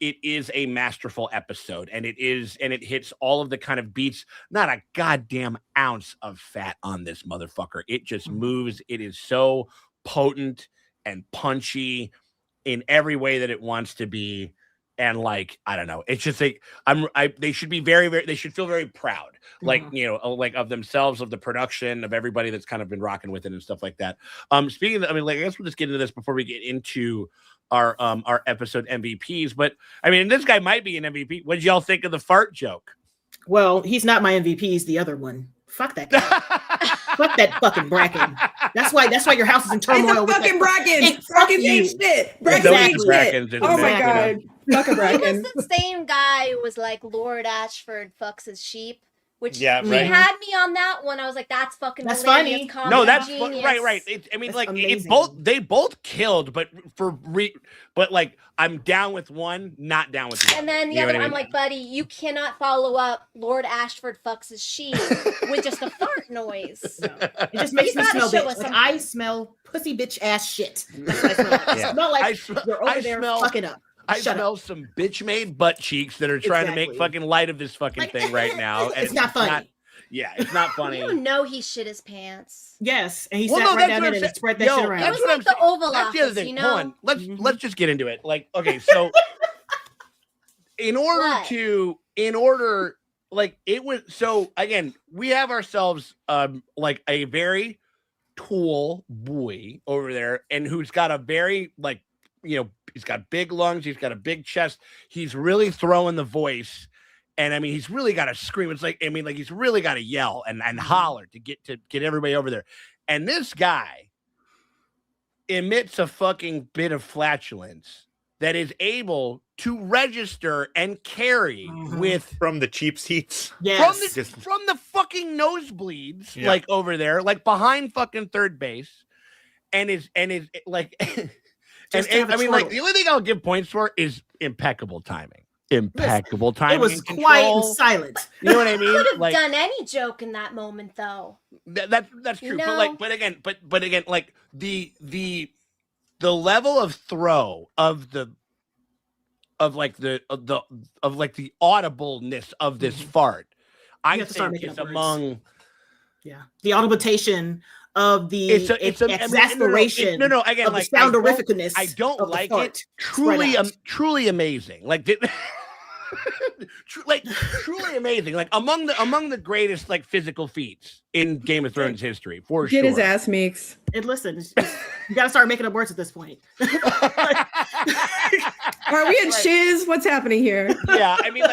it is a masterful episode, and it hits all of the kind of beats. Not a goddamn ounce of fat on this motherfucker. It just moves. It is so potent and punchy in every way that it wants to be. And like, I don't know, it's just like they should be they should feel very proud, like, you know, like of themselves, of the production, of everybody that's kind of been rocking with it and stuff like that. Speaking of, I mean, like, I guess we'll just get into this before we get into our episode MVPs. But I mean, this guy might be an MVP. What did y'all think of the fart joke? Well, he's not my MVP. He's the other one. Fuck that guy. Fuck that fucking Bracken. That's why your house is in turmoil. It's a fucking Bracken. Bracken ain't shit. Bracken shit. Oh my god. Fuck a Bracken. He was the same guy who was like Lord Ashford fucks his sheep. Which he had me on that one. I was like, "That's fucking funny." No, that's right. I mean, like, they both killed, but but like, I'm down with one, not down with the other. And then the other, I'm like, buddy, you cannot follow up Lord Ashford fucks his sheep with just a fart noise. No. It just makes me smell bitch. Like, I smell pussy bitch ass shit. That's what I smell. I smell like you're over there fucking up. I smell some bitch-made butt cheeks that are trying to make fucking light of this fucking thing right now. And it's not funny. It's not funny. You know he shit his pants. Yes, and he sat right down there and spread that shit around. It was like the Oval Office, the other thing. Hold on. Let's just get into it. Like, okay, so in order, like, it was, so again, we have ourselves like a very tall boy over there, and who's got a very, like, you know, he's got big lungs, he's got a big chest, he's really throwing the voice, and I mean, he's really got to scream. It's like, I mean, like, he's really got to yell and holler to get everybody over there. And this guy emits a fucking bit of flatulence that is able to register and carry with from the cheap seats. Yes. From the fucking nosebleeds, like over there, like behind fucking third base, and is like. And I mean, like, the only thing I'll give points for is impeccable timing. Impeccable timing. It was quiet and silent. You know what I mean? Could have done any joke in that moment, though. That's true. You know? But again, like the level of throw of the audibleness of this fart, I think is among. Yeah, the audibilization of the exasperation. No, again, of like the soundorificness. I don't of the like fart it. spread out. Truly amazing. Like, truly amazing. Like among the greatest like physical feats in Game of Thrones history, for sure. Get his ass, Meeks. And listen, you gotta start making up words at this point. Are we in shiz? What's happening here? Yeah, I mean,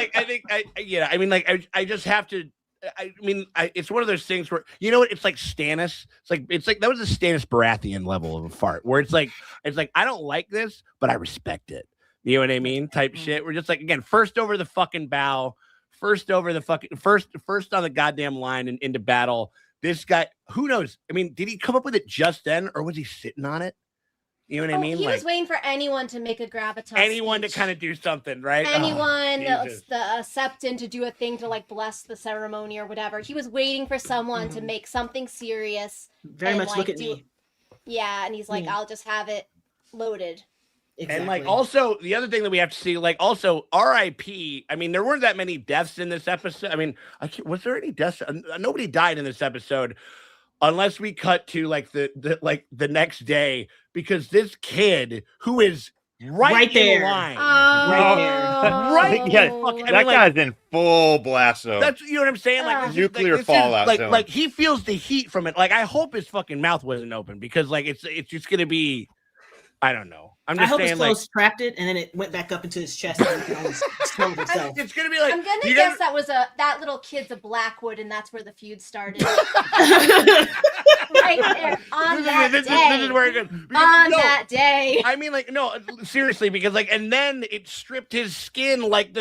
like, I just have to. It's one of those things where, you know what? It's like Stannis. It's like that was a Stannis Baratheon level of a fart, where it's like I don't like this, but I respect it. You know what I mean? Type shit. We're just like, again, first over the fucking bow, first on the goddamn line and into battle. This guy, who knows? I mean, did he come up with it just then, or was he sitting on it? You know what I mean? He was waiting for anyone to make a gravitas. Anyone speech. to kind of do something, right? Anyone, the septon to do a thing to like bless the ceremony or whatever. He was waiting for someone to make something serious. Very much like, look at me. Yeah, and he's like, I'll just have it loaded. Exactly. And like also the other thing that we have to see, like also RIP. I mean, there weren't that many deaths in this episode. I mean, was there any deaths? Nobody died in this episode, unless we cut to like the next day, because this kid who is right there in line, that guy's in full blast zone. That's, you know what I'm saying? Like nuclear fallout zone. Like he feels the heat from it. Like I hope his fucking mouth wasn't open, because like it's just gonna be. I don't know. I'm just saying, his clothes trapped it, and then it went back up into his chest. And he can almost smell it himself. It's gonna be like, I'm gonna guess that little kid's a Blackwood, and that's where the feud started. Right there on that day. This is where it goes. That day. I mean, like, no, seriously, because like, and then it stripped his skin like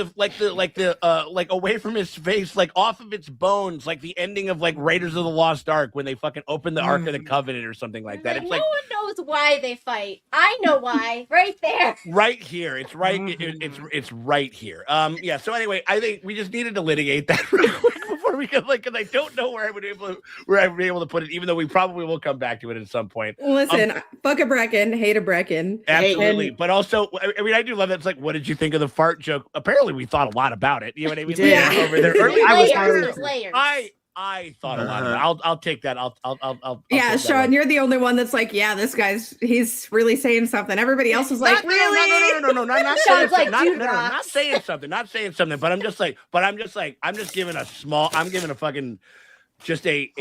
away from his face, like off of its bones, like the ending of like Raiders of the Lost Ark when they fucking open the Ark of the Covenant or something like that. It's no like one knows why they fight. I know why. Right there. Right here. It's right. It's right here. Yeah. So anyway, I think we just needed to litigate that real quick before we go. Like, because I don't know where I would be able to put it, even though we probably will come back to it at some point. Listen, fuck a Brecken, hate a Brecken. Absolutely. But also, I mean, I do love that. It's like, what did you think of the fart joke? Apparently, we thought a lot about it. You know what I mean? Yeah. Over there. Layers. I thought a lot of it. I'll take that. I'll yeah, Sean, you're the only one that's like, yeah, this he's really saying something. Everybody else was like, really? No, not saying something. Not saying something. Not saying something. But I'm just giving a fucking just a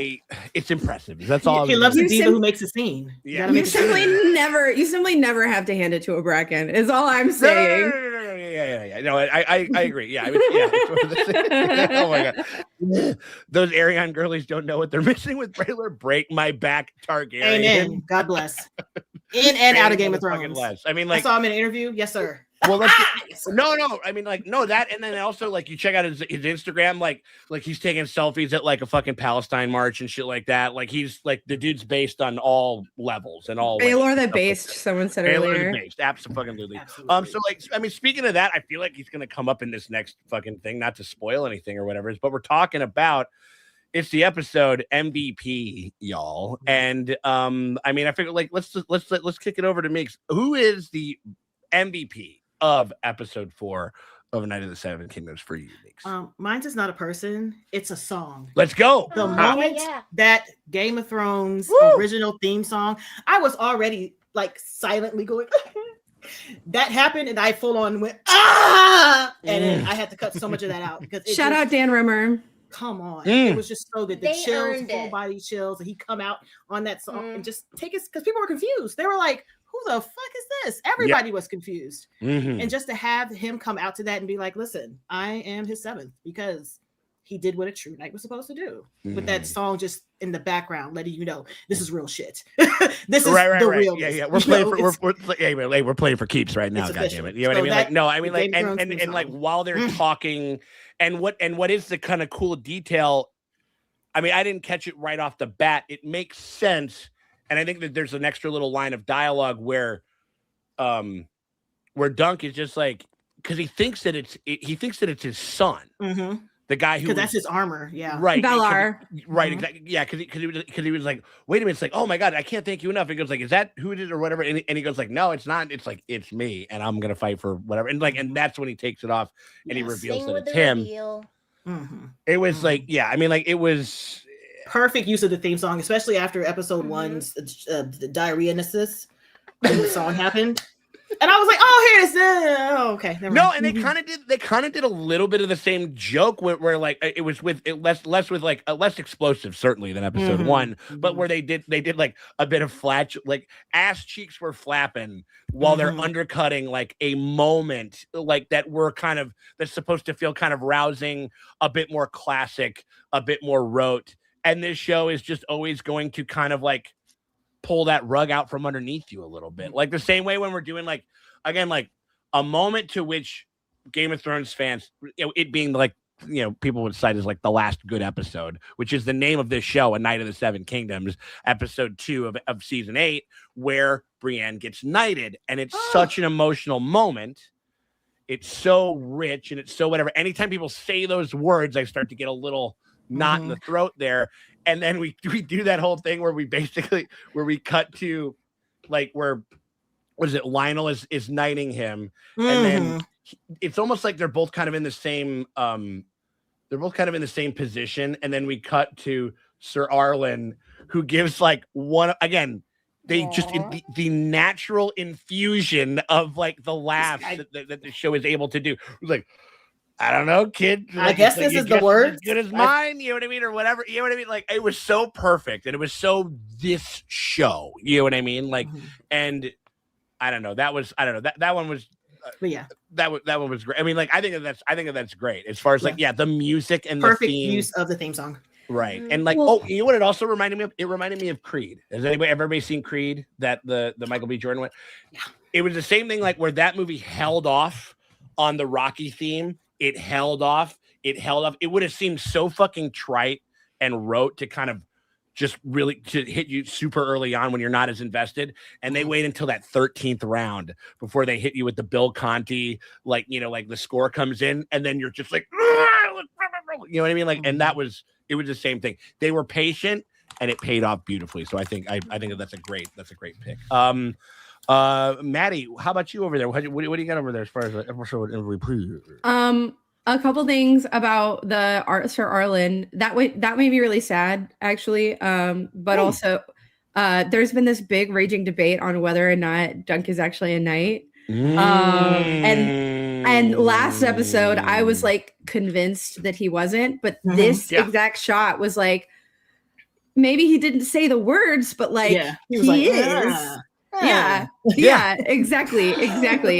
it's impressive. That's all. He loves a diva who makes a scene. Yeah. You simply never have to hand it to a Bracken, is all I'm saying. Yeah. No, I agree. Yeah. Oh my god. Those Arion girlies don't know what they're missing with Braylor. Break my back, Targaryen. Amen. God bless. In and out of Game of Thrones. I mean, like, I saw him in an interview. Yes, sir. Well, no. I mean, like, no, that, and then also, like, you check out his Instagram, like he's taking selfies at like a fucking Palestine march and shit like that. Like, he's like, the dude's based on all levels and all. Baylor the based. Someone said earlier. Baylor the based, absolutely. So like, I mean, speaking of that, I feel like he's gonna come up in this next fucking thing. Not to spoil anything or whatever, but we're talking about. It's the episode MVP, y'all, and I mean, I figure like let's kick it over to Meeks. Who is the MVP of episode 4 of Night of the Seven Kingdoms for you, Meeks? Mine's is not a person; it's a song. Let's go. The moment that Game of Thrones original theme song, I was already like silently going. That happened, and I full on went and then I had to cut so much of that out because shout out Dan Rimmer. Come on, it was just so good. The They chills, earned full it. body chills, and he come out on that song and just take it because people were confused. They were like, "Who the fuck is this?" Everybody was confused, and just to have him come out to that and be like, "Listen, I am his seventh," because he did what a true knight was supposed to do with that song just in the background, letting you know this is real shit. This is the real. Yeah. We're playing we're playing for keeps right now. God damn it. You know what I mean? Like, no, I mean, like, and like while they're talking, and what is the kind of cool detail? I mean, I didn't catch it right off the bat. It makes sense, and I think that there's an extra little line of dialogue where Dunk is just like, because he thinks that it's his son. The guy who, because that's his armor, right? Valar, right? Exactly. Yeah, because he was like, wait a minute, it's like, oh my god, I can't thank you enough. He goes like, is that who it is or whatever? And he goes like, no, it's not. It's like, it's me, and I'm gonna fight for whatever. And like, and that's when he takes it off and he reveals that it's him. It was like, yeah, I mean, like, it was. perfect use of the theme song, especially after episode one's the diarrhea-ness when the song happened. And I was like, "Oh, here it is." Oh, okay. No, and they kind of did a little bit of the same joke where like it was with it less with like less explosive certainly than episode one, but where they did like a bit of flat, like ass cheeks were flapping while they're undercutting like a moment like that that's supposed to feel kind of rousing, a bit more classic, a bit more rote, and this show is just always going to kind of like pull that rug out from underneath you a little bit. Like the same way when we're doing like, again, like a moment to which Game of Thrones fans, it being like, people would cite as like the last good episode, which is the name of this show, A Night of the Seven Kingdoms, episode 2 of season 8, where Brienne gets knighted. And it's such an emotional moment. It's so rich and it's so whatever. Anytime people say those words, I start to get a little knot in the throat there. And then we do that whole thing where we cut to like where Lionel is knighting him, and then it's almost like they're both kind of in the same position, and then we cut to Sir Arlen, who gives like one again. They just the natural infusion of like the laughs that the show is able to do. It was like, I don't know, kid. I guess this is the word. As good as mine, you know what I mean, or whatever. You know what I mean? Like it was so perfect, and it was so this show. You know what I mean? Like, and I don't know. That one was. But yeah, that one was great. I mean, like I think that's great as far as like the music and perfect the theme. use of the theme song. Right. And like, you know what it also reminded me of? It reminded me of Creed. Has everybody seen Creed, that the Michael B. Jordan one? Yeah. It was the same thing, like where that movie held off on the Rocky theme. It held off. It would have seemed so fucking trite and rote to kind of just really to hit you super early on when you're not as invested. And they wait until that 13th round before they hit you with the Bill Conti, like, like the score comes in and then you're just like, you know what I mean? Like, and it was the same thing. They were patient and it paid off beautifully. So I think that's a great pick. Maddie, how about you over there? What do you got over there as far as episode? A couple things about the Sir Arlen that made me really sad, actually. But also, there's been this big raging debate on whether or not Dunk is actually a knight. And last episode, I was like convinced that he wasn't, but this exact shot was like, maybe he didn't say the words, but like he is. Yeah, exactly.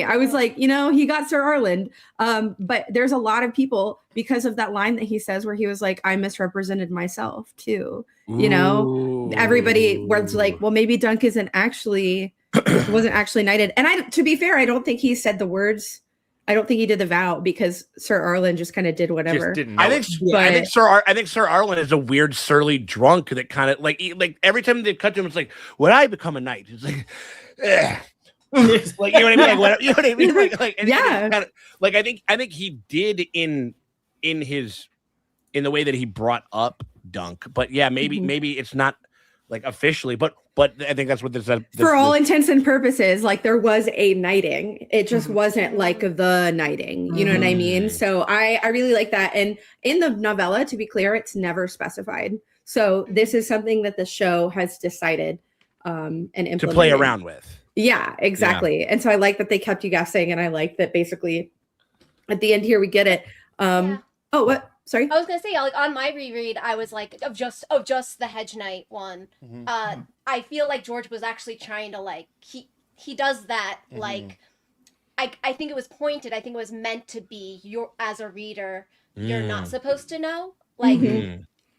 I was like, he got Sir Arlen. But there's a lot of people, because of that line that he says where he was like, I misrepresented myself too. Everybody was like, well, maybe Dunk wasn't actually knighted. And to be fair, I don't think he said the words. I don't think he did the vow, because Sir Arlen just kind of did whatever. I think Sir Arlen is a weird surly drunk that kind of like every time they cut to him, it's like, would I become a knight? It's like, like, you know what I mean? Like, what, you know what I mean? Like kind of, like I think he did in the way that he brought up Dunk, but maybe it's not like officially, but I think that's what this for all intents and purposes, like there was a knighting. It just wasn't like the knighting. You know what I mean? So I really like that. And in the novella, to be clear, it's never specified. So this is something that the show has decided and implemented to play around with. Yeah, exactly. Yeah. And so I like that they kept you guessing, and I like that basically at the end here we get it. Oh, what? Sorry. I was gonna say, like on my reread, I was like, of just the Hedge Knight one. I feel like George was actually trying to like he does that like I think it was pointed. I think it was meant to be as a reader, you're not supposed to know, like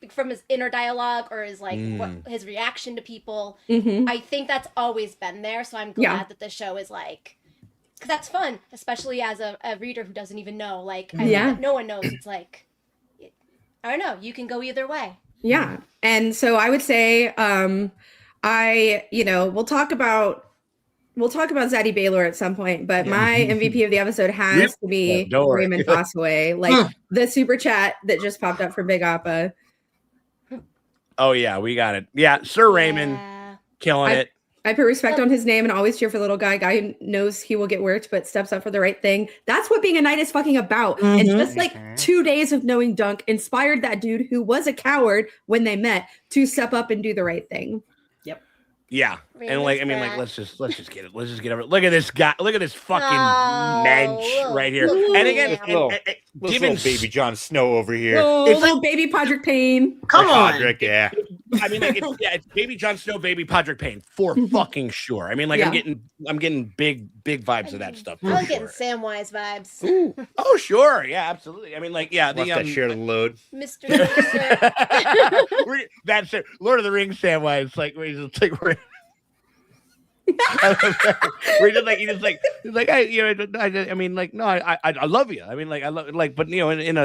from his inner dialogue or his like his reaction to people. I think that's always been there. So I'm glad that the show is like, because that's fun, especially as a reader who doesn't even know. Like no one knows. It's like, I don't know. You can go either way. Yeah. And so I would say, we'll talk about Zadie Baylor at some point, but my MVP of the episode has to be Raymond Fossaway. Like the super chat that just popped up from Big Appa. Oh yeah, we got it. Yeah, Sir Raymond killing it. I put respect on his name and always cheer for the little guy who knows he will get worked, but steps up for the right thing. That's what being a knight is fucking about. And just like 2 days of knowing Dunk inspired that dude who was a coward when they met to step up and do the right thing. Yeah, and like I mean, like let's just get it. Let's just get over it. Look at this guy. Look at this fucking mensch right here. And again, given baby Jon Snow over here, it's little baby Podrick Payne. Come on, Podrick, yeah. I mean, like it's baby Jon Snow, baby Podrick Payne for fucking sure. I mean, like I'm getting big vibes of that stuff. I'm getting Samwise vibes. Ooh. Oh sure, yeah, absolutely. I mean, like that share the load, Mr. That's it. Lord of the Rings Samwise. Like we're just like he's like I mean like no I love you. I mean like I love like but you know in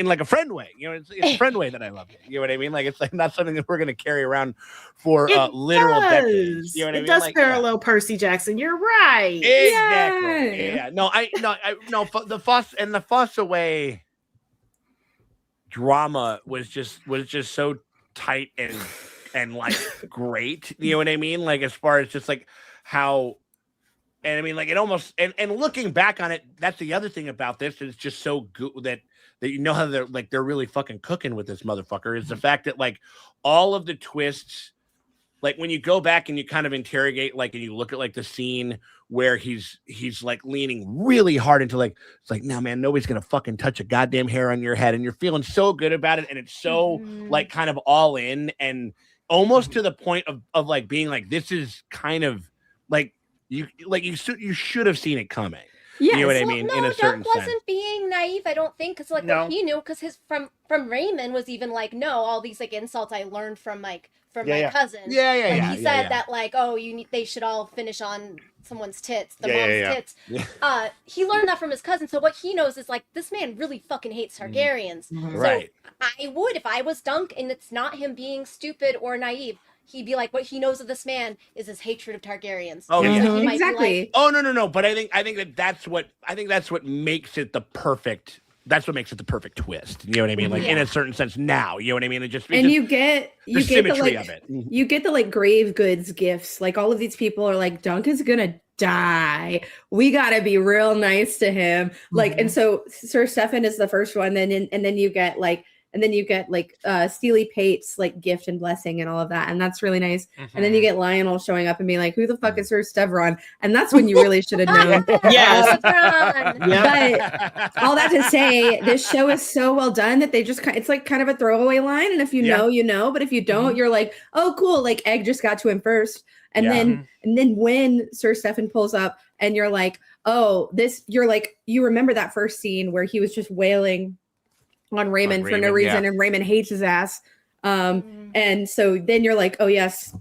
like a friend way. You know it's a friend way that I love you. You know what I mean? Like it's like not something that we're gonna carry around for literal decades. You know what I mean? It does like, parallel Percy Jackson. You're right. Exactly. Yeah. No the Foss Away drama was just so tight and like great, you know what I mean? Like as far as just like how, and I mean like it almost and looking back on it, that's the other thing about this is just so good that you know how they're really fucking cooking with this motherfucker is the fact that like all of the twists, like when you go back and you kind of interrogate like and you look at like the scene where he's like leaning really hard into like it's like no man, nobody's gonna fucking touch a goddamn hair on your head, and you're feeling so good about it, and it's so like kind of all in and almost to the point of like being like this is kind of like you should have seen it coming. Yes. You know what I mean? No, in a certain Doug wasn't sense. being naive, I don't think, because like what he knew, because his from Raymond was even like, no, all these like insults I learned from my cousin. Yeah. He said that like, oh, they should all finish on someone's tits, mom's tits. Yeah. He learned that from his cousin. So what he knows is like this man really fucking hates Targaryens. Mm-hmm. So right. I would, if I was Dunk, and it's not him being stupid or naive. He'd be like, what he knows of this man is his hatred of Targaryens. Oh yeah, so exactly. Like, oh no. But I think that's what makes it the perfect. That's what makes it the perfect twist. You know what I mean? Like in a certain sense. Now, you know what I mean? You get the symmetry like, of it. You get the like grave goods gifts. Like all of these people are like, Dunk is gonna die. We gotta be real nice to him. Like, and so Sir Stefan is the first one. And then you get like. And then you get like Steely Pate's like gift and blessing and all of that. And that's really nice. And then you get Lionel showing up and being like, who the fuck is Sir Stevron? And that's when you really should have known. Yes. But all that to say, this show is so well done that they just it's like kind of a throwaway line. And if you know, you know. But if you don't, you're like, oh, cool. Like Egg just got to him first. And then when Sir Stefan pulls up and you're like, oh, you're like, you remember that first scene where he was just wailing on Raymond for no reason, and Raymond hates his ass. And so then you're like, oh yes,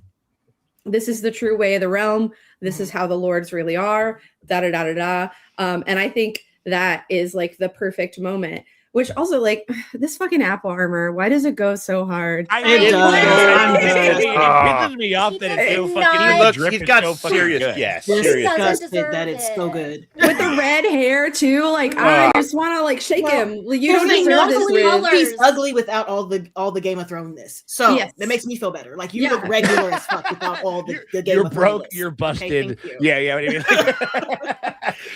this is the true way of the realm. This is how the lords really are. And I think that is like the perfect moment. Which also, like, this fucking apple armor, why does it go so hard? It does. It pisses me off that it's so fucking. He's got serious. That it's so good. With the red hair too, like I just want to like shake him. You don't deserve this. He's ugly without all the Game of Throneness, so that makes me feel better. Like you look regular as fuck without all the Game of Thrones. You're broke. You're busted. Okay, Yeah.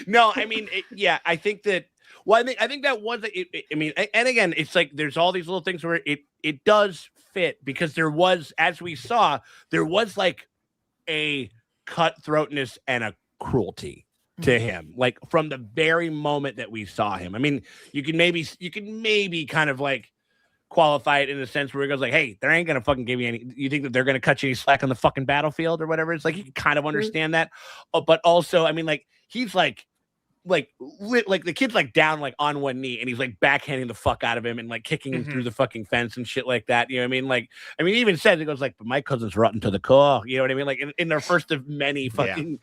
No, I mean, I think that. Well, I think that was I mean, and again, it's like there's all these little things where it does fit because there was, as we saw, there was like a cutthroatness and a cruelty to him, like from the very moment that we saw him. I mean, you can maybe kind of like qualify it in a sense where it goes like, hey, they ain't gonna fucking give you any. You think that they're gonna cut you any slack on the fucking battlefield or whatever? It's like you can kind of understand that, but also, I mean, like he's like the kid's like down like on one knee and he's like backhanding the fuck out of him and like kicking him through the fucking fence and shit like that. You know what I mean? Like, I mean, he even says, it goes like, but my cousin's rotten to the core. You know what I mean? Like in their first of many fucking.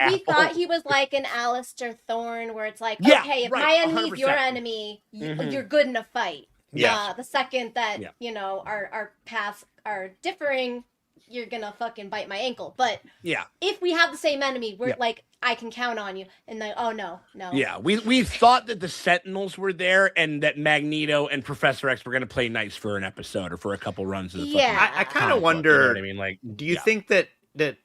We thought he was like an Alistair Thorne where it's like, okay, if my enemy's your enemy, you're good in a fight. Yeah. The second that, you know, our paths are differing, you're gonna fucking bite my ankle. But if we have the same enemy, we're like, I can count on you. And then, oh no. Yeah, we thought that the Sentinels were there and that Magneto and Professor X were gonna play nice for an episode or for a couple runs of the fucking I kind of wonder. You know what I mean, like, do you think that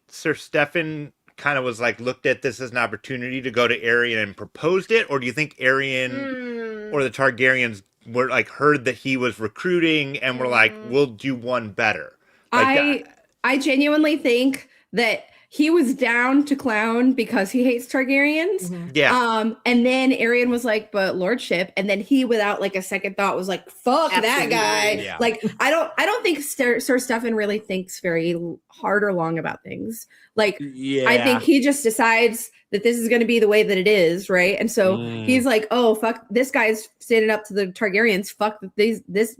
Sir Stefan kind of was like looked at this as an opportunity to go to Aerion and proposed it, or do you think Aerion or the Targaryens were like heard that he was recruiting and were like, we'll do one better? Like I genuinely think that he was down to clown because he hates Targaryens. Yeah. And then Aerion was like, but lordship. And then he, without like a second thought, was like, fuck that guy. Yeah. Like, I don't think Sir Stefan really thinks very hard or long about things. Like, I think he just decides that this is going to be the way that it is, right? And so he's like, oh, fuck, this guy's standing up to the Targaryens. Fuck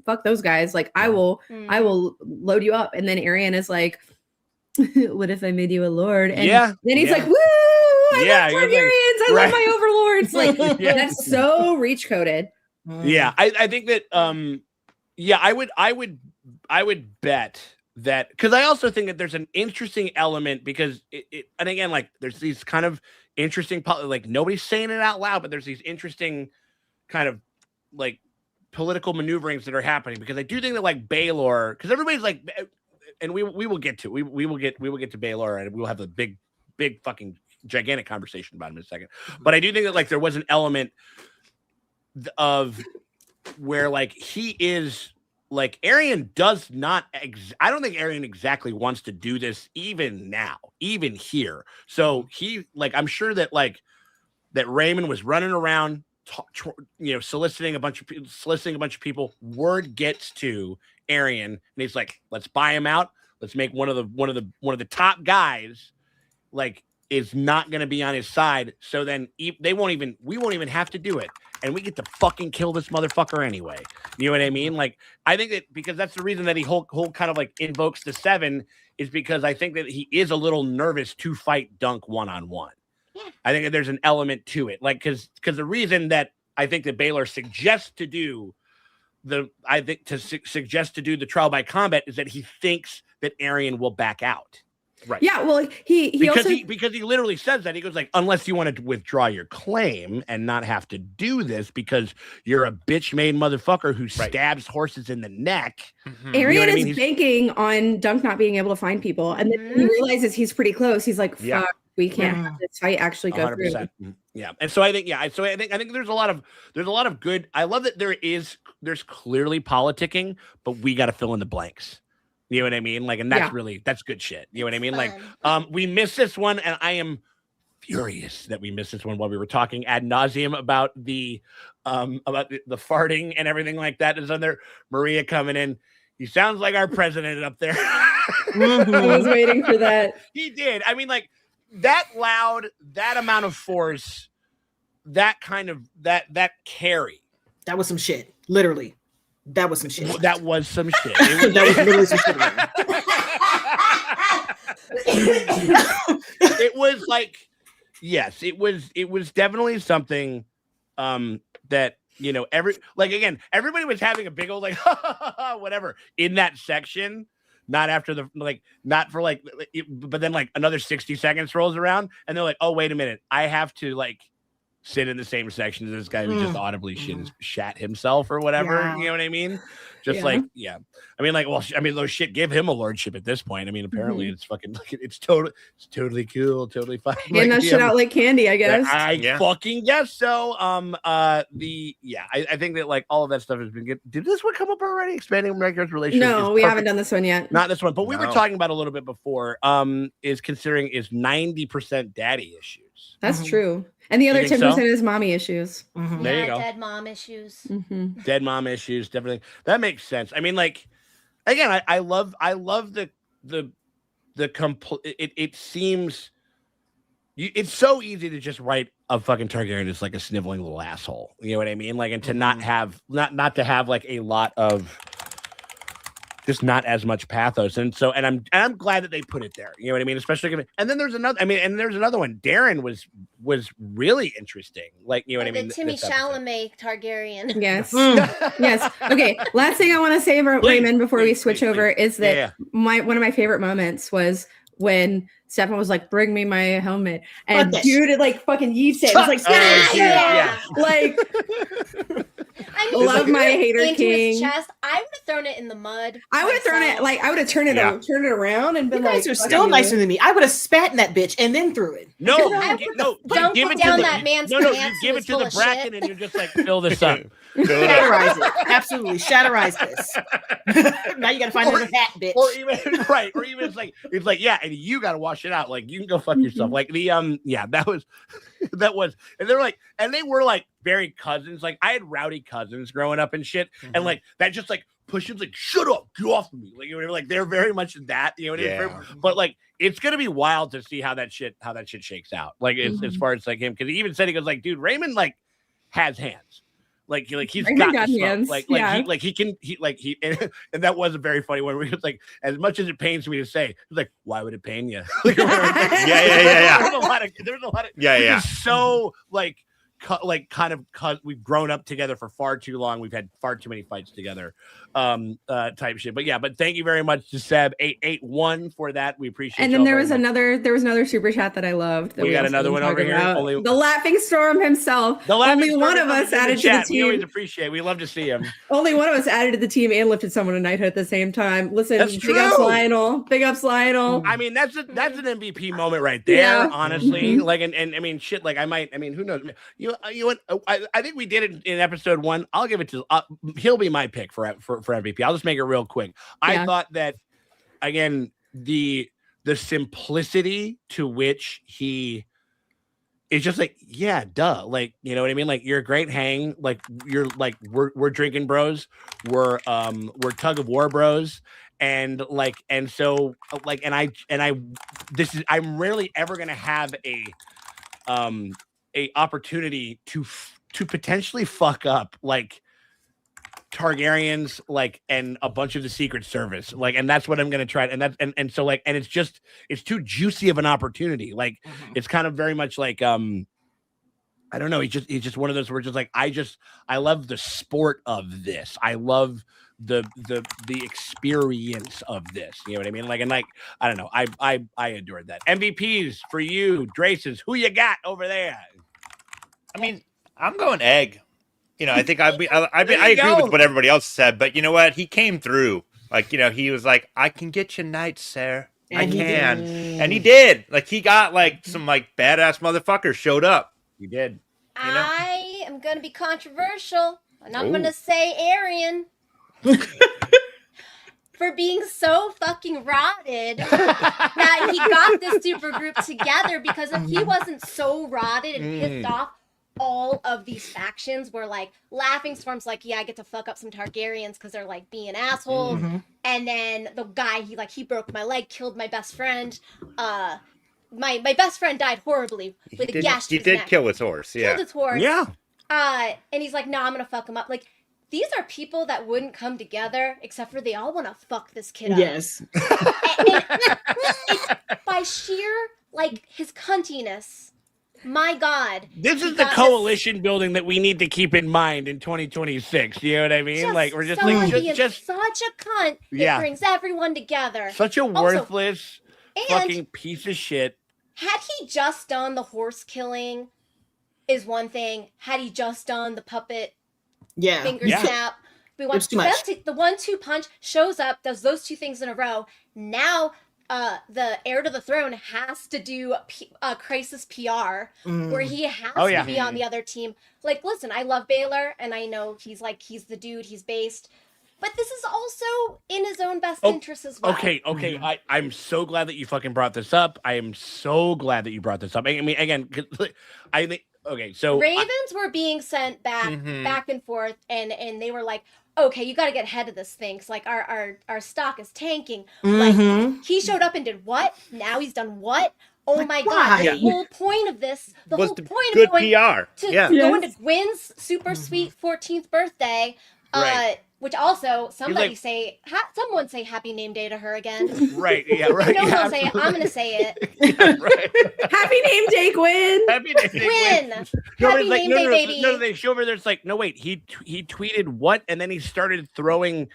fuck those guys. Like, I will load you up. And then Aerion is like, what if I made you a lord? And then he's like, woo, I love Targaryens. I love my overlords. Like, that's so reach coded. Yeah, I think that I would bet that, because I also think that there's an interesting element, because and again, like, there's these kind of interesting, like, nobody's saying it out loud, but there's these interesting kind of like political maneuverings that are happening, because I do think that, like, Baelor, because everybody's like, and we will get to to Baelor, and we will have a big fucking gigantic conversation about him in a second. But I do think that, like, there was an element of where, like, he is, like, Aerion does not I don't think Aerion exactly wants to do this even now, even here. So he, like, I'm sure that, like, that Raymond was running around soliciting a bunch of people. Word gets to Aerion, and he's like, let's buy him out. Let's make one of the top guys, like, is not going to be on his side. So then we won't even have to do it, and we get to fucking kill this motherfucker anyway. You know what I mean? Like, I think that because that's the reason that he whole kind of like invokes the 7, is because I think that he is a little nervous to fight Dunk one-on-one. Yeah. I think that there's an element to it, like, because the reason that I think that Baelor suggests to do the trial by combat is that he thinks that Aerion will back out. Right. Yeah. Well, because he literally says that. He goes like, unless you wanted to withdraw your claim and not have to do this because you're a bitch-made motherfucker who stabs horses in the neck. Mm-hmm. Aerion is banking on Dunk not being able to find people, and then he realizes he's pretty close. He's like, fuck, we can't have this fight actually go 100%. Through. Yeah. And so I think, I think there's a lot of good. I love that there's clearly politicking, but we got to fill in the blanks. You know what I mean? Like, and that's good shit. You know what I mean? Like, we missed this one, and I am furious that we missed this one while we were talking ad nauseum about the farting and everything like that. Is on there. Maria coming in. He sounds like our president up there. I was waiting for that. He did. I mean, like, that loud, that amount of force, that kind of that carry. That was some shit. Literally. That was some shit. That was some shit. That was literally some shit. It was like, yes, it was definitely something that, you know, everybody was having a big old like whatever in that section. Not after but then like another 60 seconds rolls around and they're like, oh, wait a minute, I have to like sit in the same section as this guy who just audibly shat himself or whatever. Yeah. You know what I mean? Just I mean, like, well, I mean, those shit give him a lordship at this point. I mean, apparently it's fucking, it's totally cool, totally fine. Getting that shit out like candy, I guess. I fucking guess so. I think that like all of that stuff has been good. Did this one come up already? Expanding America's relationship? No, we haven't done this one yet. Not this one, but we were talking about a little bit before. Is 90% daddy issues. That's true. And the other 10% is mommy issues. Mm-hmm. There you go. Dead mom issues. Mm-hmm. Dead mom issues, definitely. That makes sense. I mean, like, again, I love the complete. It seems it's so easy to just write a fucking Targaryen as like a sniveling little asshole. You know what I mean? Like, and to not have to have like a lot of. Just not as much pathos, and I'm glad that they put it there. You know what I mean? Especially given, and then there's another. I mean, and there's another one. Darren was really interesting. Like, you know what I mean? The Timmy Chalamet Targaryen. Yes, yes. Okay. Last thing I want to say about Raymond before we switch over is that one of my favorite moments was when Stefan was like, "Bring me my helmet," and dude, it like fucking yeets it. It was like, like. I mean, Love my hater into king. his chest. I would have thrown it in the mud. I would have thrown it myself. like I would have turned it around and been You guys like, are still nicer than me. I would have spat in that bitch and then threw it. No, I you- would no, dunk give it it to down the, that man's no, you pants give who it was to full the of bracken shit. and you're just like, fill this up. Shatterize it. Absolutely. Shatterize this. Now you gotta find another hat, bitch. Or even right, or even it's like, yeah, and you gotta wash it out. Like you can go fuck yourself. Like the yeah, that was and they're like, and they were like very cousins. Like I had rowdy cousins growing up and shit, and like that just like pushes like, shut up, get off of me. Like, you know, like they're very much that, you know, Yeah. but like it's gonna be wild to see how that shit shakes out. Like as far as like him, because he even said, he goes like, dude, Raymond like has hands. Like he's Raymond got got hands. Like Yeah. he can and that was a very funny one where he was like, as much as it pains me to say, he's like, why would it pain you? Like, Yeah. There's a lot of Yeah. It's so like we've grown up together for far too long. We've had far too many fights together, type shit. But yeah, but thank you very much to Seb 881 for that. We appreciate. And then there was another super chat that I loved. That We got also another one didn't over talk here. about. Only- the Laughing Storm himself. Only one of us added to the We always team. appreciate. We love to see him. Only one of us added to the team and lifted someone to knighthood at the same time. Listen, That's big ups true. Lionel. Big ups Lionel. I mean, that's an MVP moment right there. Yeah. Honestly, like, and I mean, shit. Like, I mean, who knows? I think we did it in episode 1. I'll give it to. He'll be my pick for MVP. I'll just make it real quick. I Yeah. thought that again the simplicity to which he is just like, yeah, duh. Like, you know what I mean? Like, you're a great hang. Like, you're like, we're drinking bros. We're tug of war bros. And like, and so like, and I I'm rarely ever going to have a opportunity to potentially fuck up like Targaryens, like, and a bunch of the Secret Service, like, and that's what I'm gonna try. And that's and so like, and it's too juicy of an opportunity. Like, it's kind of very much like I don't know. He's just one of those where just like I love the sport of this. I love the experience of this. You know what I mean? Like, and like, I don't know. I adored that. MVPs for you, Draces. Who you got over there? I mean, I'm going egg. You know, I think I agree go. with what everybody else said, but you know what? He came through. Like, you know, he was like, I can get you knights, sir. I can. And he did. Like, he got like some like badass motherfuckers showed up. He did. You know? I am going to be controversial, and I'm going to say Arian. For being so fucking rotted that he got this super group together, because if he wasn't so rotted and pissed off, all of these factions were like, Laughing Storm's like, yeah, I get to fuck up some Targaryens because they're like being assholes. And then the guy, he broke my leg, killed my best friend. My best friend died horribly with a gash to his neck. Kill his horse. Yeah. Killed his horse. Yeah. And he's like, no, I'm gonna fuck him up. Like, these are people that wouldn't come together, except for they all want to fuck this kid up. Yes. And by sheer, like, his cuntiness, my God. This is the coalition building that we need to keep in mind in 2026. You know what I mean? Like, we're just someone like, being just such a cunt. Yeah. It brings everyone together. such a worthless and fucking piece of shit. had he just done the horse killing is one thing. Had he just done the puppet finger snap, we want too much. the 1-2 punch shows up, does those two things in a row. Now the heir to the throne has to do crisis PR where he has to be on the other team. Like, listen, I love Baylor and I know he's the dude, he's based, but this is also in his own best interest as well. Okay. I'm so glad that you fucking brought this up. I am so glad that you brought this up. I mean, again, I think, okay, so Ravens were being sent back and forth, and they were like, okay, you got to get ahead of this thing, 'cause like our stock is tanking. Like, he showed up and did what? Now he's done what? Oh Like, my why? God! The whole point of this, the Was whole the point good of going PR. to Yeah. going to Gwen's super sweet 14th birthday, Right. which also someone say happy name day to her again. right, yeah, right. No, yeah, don't say it. I'm gonna say it. yeah, right. Happy name day, Gwen. Happy name day, Gwen. No, Happy it's like, name day, baby. No, they show over there. It's like, no, wait, he tweeted what, and then he started throwing,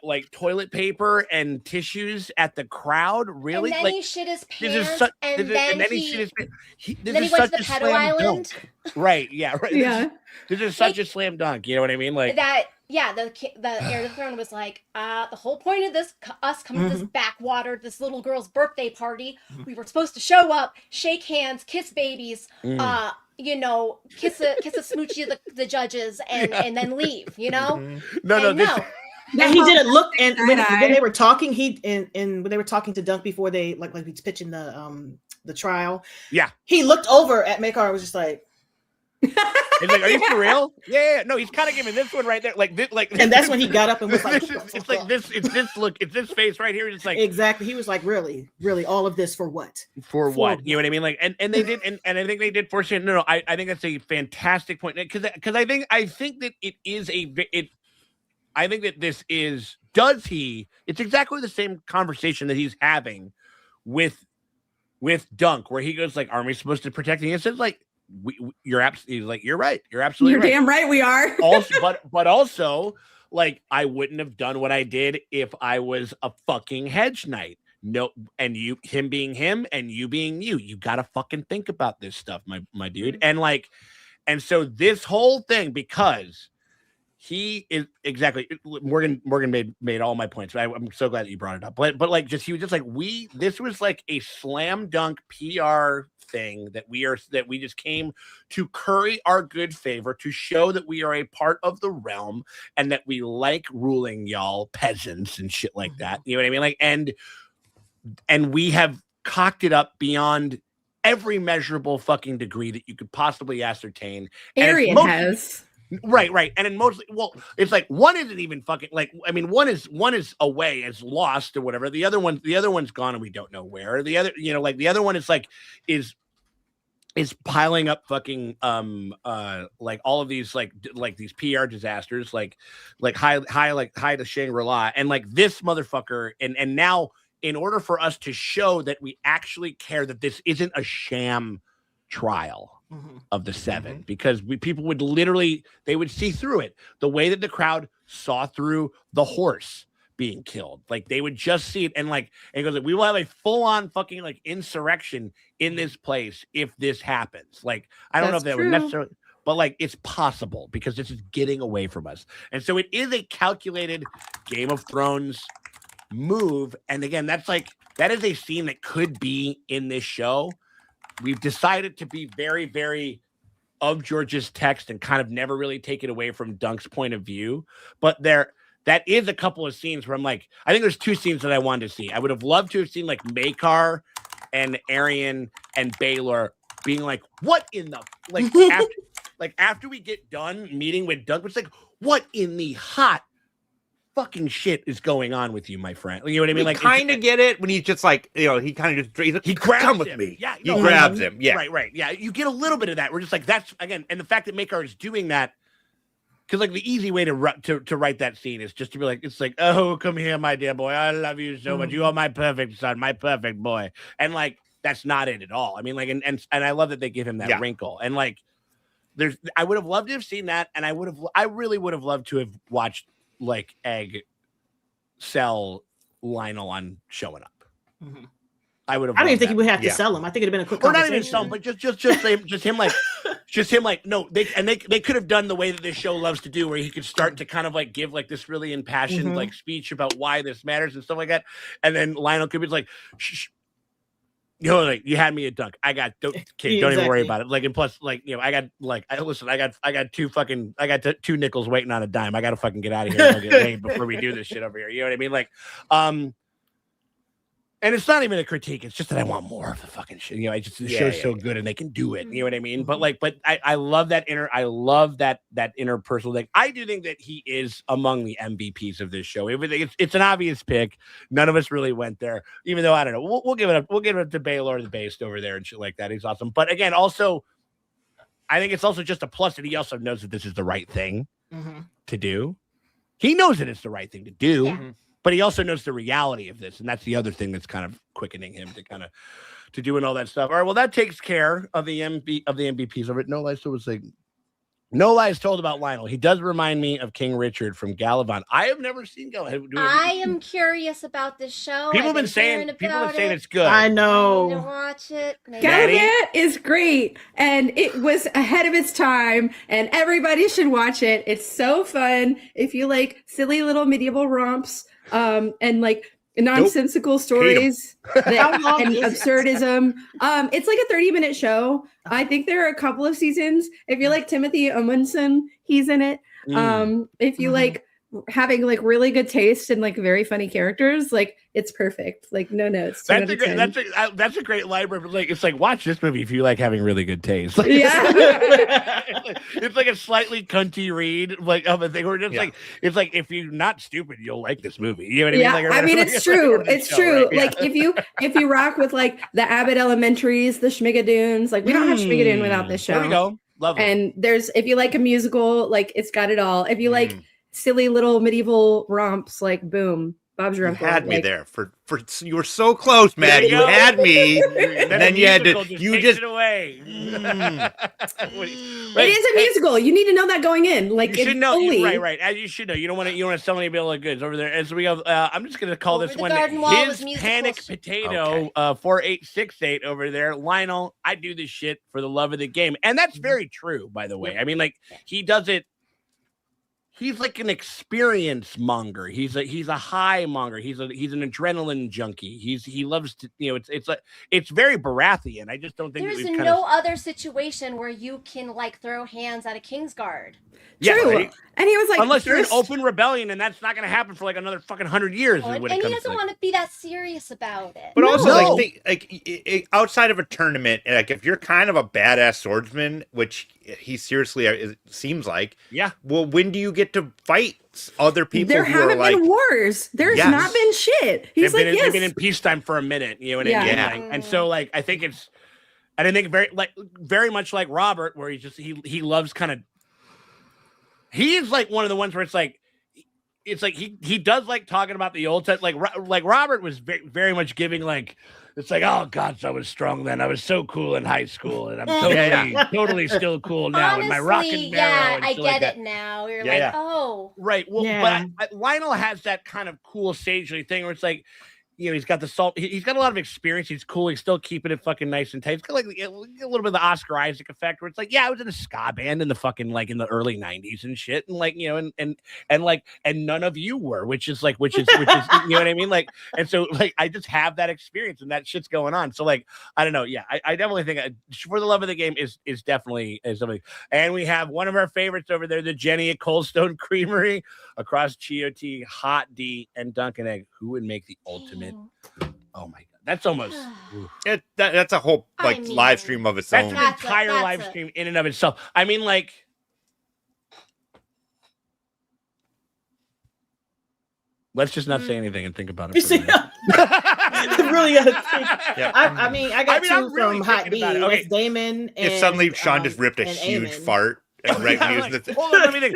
like toilet paper and tissues at the crowd. Really? And then like he shit his this is pants, such, and this- then he he shit his pants. This then he is went to such the a pedo slam island. dunk. Right? Yeah. Right. Yeah. This is such a slam dunk. You know what I mean? Like that. Yeah, the heir to the throne was like, the whole point of this, us coming to this backwater, this little girl's birthday party, we were supposed to show up, shake hands, kiss babies, you know, kiss a smoochie of the judges, and then leave. You know? no. And he didn't look, and when they were talking, and when they were talking to Dunk before they like he's pitching the trial. Yeah, he looked over at Makar and was just like, he's like, "Are you for real?" Yeah. No, he's kind of giving this one right there, like this, and that's when he got up and was like, "It's like this. It's this look. It's this face right here." It's like exactly. He was like, "Really, all of this for what? For what? You know what I mean? Like, and they did, and I think they did force it. No, I think that's a fantastic point because I think that it is I think that this is. Does he? It's exactly the same conversation that he's having with Dunk, where he goes like, "Aren't we supposed to protect?" And he says like. You're absolutely like you're right. You're absolutely You're right. damn right we are. Also, but also, like I wouldn't have done what I did if I was a fucking hedge knight. No, and him being him and you being you. You gotta fucking think about this stuff, my dude. And so this whole thing, because he is exactly Morgan made all my points. I'm so glad that you brought it up. But like he was just like this was like a slam dunk PR thing that we just came to curry our good favor, to show that we are a part of the realm and that we like ruling y'all peasants and shit like that. You know what I mean? Like and we have cocked it up beyond every measurable fucking degree that you could possibly ascertain. Arian has. Right. And in mostly, well, it's like one isn't even fucking like, I mean, one is away, is lost or whatever. The other one's gone and we don't know where. The other, you know, like the other one is like, is piling up fucking, like all of these, like these PR disasters, like high to Shangri-La. And like this motherfucker. And now in order for us to show that we actually care, that this isn't a sham trial of the 7, because people would literally, they would see through it the way that the crowd saw through the horse being killed. Like they would just see it, and it goes like, we will have a full-on fucking like insurrection in this place if this happens. Like I don't know if that would necessarily, but like it's possible because this is getting away from us. And so it is a calculated Game of Thrones move. And again, that is a scene that could be in this show. We've decided to be very, very of George's text and kind of never really take it away from Dunk's point of view. But that is a couple of scenes where I'm like, I think there's 2 scenes that I wanted to see. I would have loved to have seen like Makar and Arian and Baylor being like, what in the after we get done meeting with Dunk, it's like, what in the hot fucking shit is going on with you, my friend? You know what I mean? Like, kind of get it when he's just like, you know, he kind of just he grabs him with me. Yeah, he grabs him. Yeah, right. Yeah, you get a little bit of that. We're just like, that's again, and the fact that Makar is doing that, because like the easy way to write that scene is just to be like, it's like, oh, come here, my dear boy, I love you so much. You are my perfect son, my perfect boy, and like that's not it at all. I mean, like, and I love that they give him that wrinkle, and like, I would have loved to have seen that, and I really would have loved to have watched like Egg sell Lionel on showing up. I would have. I don't even think he would have to sell him. I think it'd have been a quick conversation. Or not even sell him, but just him like no. They could have done the way that this show loves to do, where he could start to kind of like give like this really impassioned like speech about why this matters and stuff like that, and then Lionel could be like, shh. You know, like you had me at Dunk. I got don't even worry about it. Like, and plus, like, you know, I got 2 nickels waiting on a dime. I got to fucking get out of here and get laid before we do this shit over here. You know what I mean? Like, and it's not even a critique. It's just that I want more of the fucking shit. You know, the show's so good and they can do it. You know what I mean? But like, I love that that interpersonal thing. I do think that he is among the MVPs of this show. It's an obvious pick. None of us really went there, even though I don't know. We'll give it up. We'll give it up to Baylor the Based over there and shit like that. He's awesome. But again, also, I think it's also just a plus that he also knows that this is the right thing to do. He knows that it's the right thing to do. Yeah. But he also knows the reality of this, and that's the other thing that's kind of quickening him to doing all that stuff. All right, well, that takes care of the MVPs of it. No, I still was like, No lies told about Lionel. He does remind me of King Richard from Galavant. I have never seen Galavant. I am curious about this show. People I've have been saying it. it's good. I I need to know. watch it. Galavant is great, and it was ahead of its time, and everybody should watch it. It's so fun if you like silly little medieval romps, and like nonsensical stories How long and is it? absurdism. It's like a 30-minute show. I think there are a couple of seasons. If you like Timothy Omundson, he's in it. If you like having like really good taste and like very funny characters, like it's perfect. Like no notes. That's a great library. Like it's like watch this movie if you like having really good taste. Like, Yeah. it's like a slightly cunty read, like of a thing where it's like it's like if you're not stupid, you'll like this movie. You know what I mean? Yeah, Like, I mean it's true. It's true. Right? Yeah. Like if you rock with like the Abbott Elementaries, the Schmigadoons, like we don't have Schmigadoon without this show. There we go. Love it. And if you like a musical, like it's got it all. If you like silly little medieval romps, like boom, Bob's your You uncle. had me like, there for you were so close, man. You had me, and then you had to takes it away. It is a musical. You need to know that going in. Like You should it's know, fully. right. As you should know. You don't want to sell any bill of goods over there. As we have, I'm just going to call Over this the one garden wall his is musicals. panic potato 4868 over there. Lionel, I do this shit for the love of the game, and that's very true, by the way. I mean, like he does it. He's like an experience monger. He's a high monger. He's an adrenaline junkie. He loves to, it's very Baratheon. I just don't think There's that no other situation where you can like throw hands at a Kingsguard. True. Right? And he was like, unless you're in open rebellion, and that's not going to happen for like another fucking 100 years. And when it he comes doesn't to want to be that serious about it. But also, No. outside of a tournament, like if you're kind of a badass swordsman, which he seriously seems like, yeah. Well, when do you get to fight other people? there who are haven't like, been wars. There's Yes. not been shit. He's like, they've been in peacetime for a minute, you know what I mean? Yeah. Like, and so like I think it's, and I think very much like Robert, where he loves kind of. He's like one of the ones where it's like he does like talking about the old time. Like Robert was very, very much giving like, it's like, oh God, I was strong then. I was so cool in high school, and I'm totally still cool now. Honestly, in my rock and marrow. yeah, and I shit get like it that. now. You're Yeah, like, yeah. oh, Right. Well, Yeah. but Lionel has that kind of cool sagely thing where it's like, he's got the salt. He's got a lot of experience. He's cool. He's still keeping it fucking nice and tight. It's got like a little bit of the Oscar Isaac effect where it's like, yeah, I was in a ska band in the fucking like in the early '90s and shit, and like and none of you were, which is you know what I mean? Like, and so like I just have that experience and that shit's going on. So like I don't know. Yeah, I definitely think For the Love of the Game is definitely something. And we have one of our favorites over there, the Jenny at Cold Stone Creamery across GOT, Hot D, and Dunkin' Egg. Who would make the ultimate? Oh my God, that's almost that's a whole live stream of its own. that's an entire live stream in and of itself. I mean, like, let's just not say anything and think about it. For a minute. Really gotta think. Yeah. I mean, I got two I'm really from Hot thinking D. about it. Okay. It's Damon and If suddenly Sean just ripped a and huge Eamon. fart and right I'm using like, the hold on, let me think.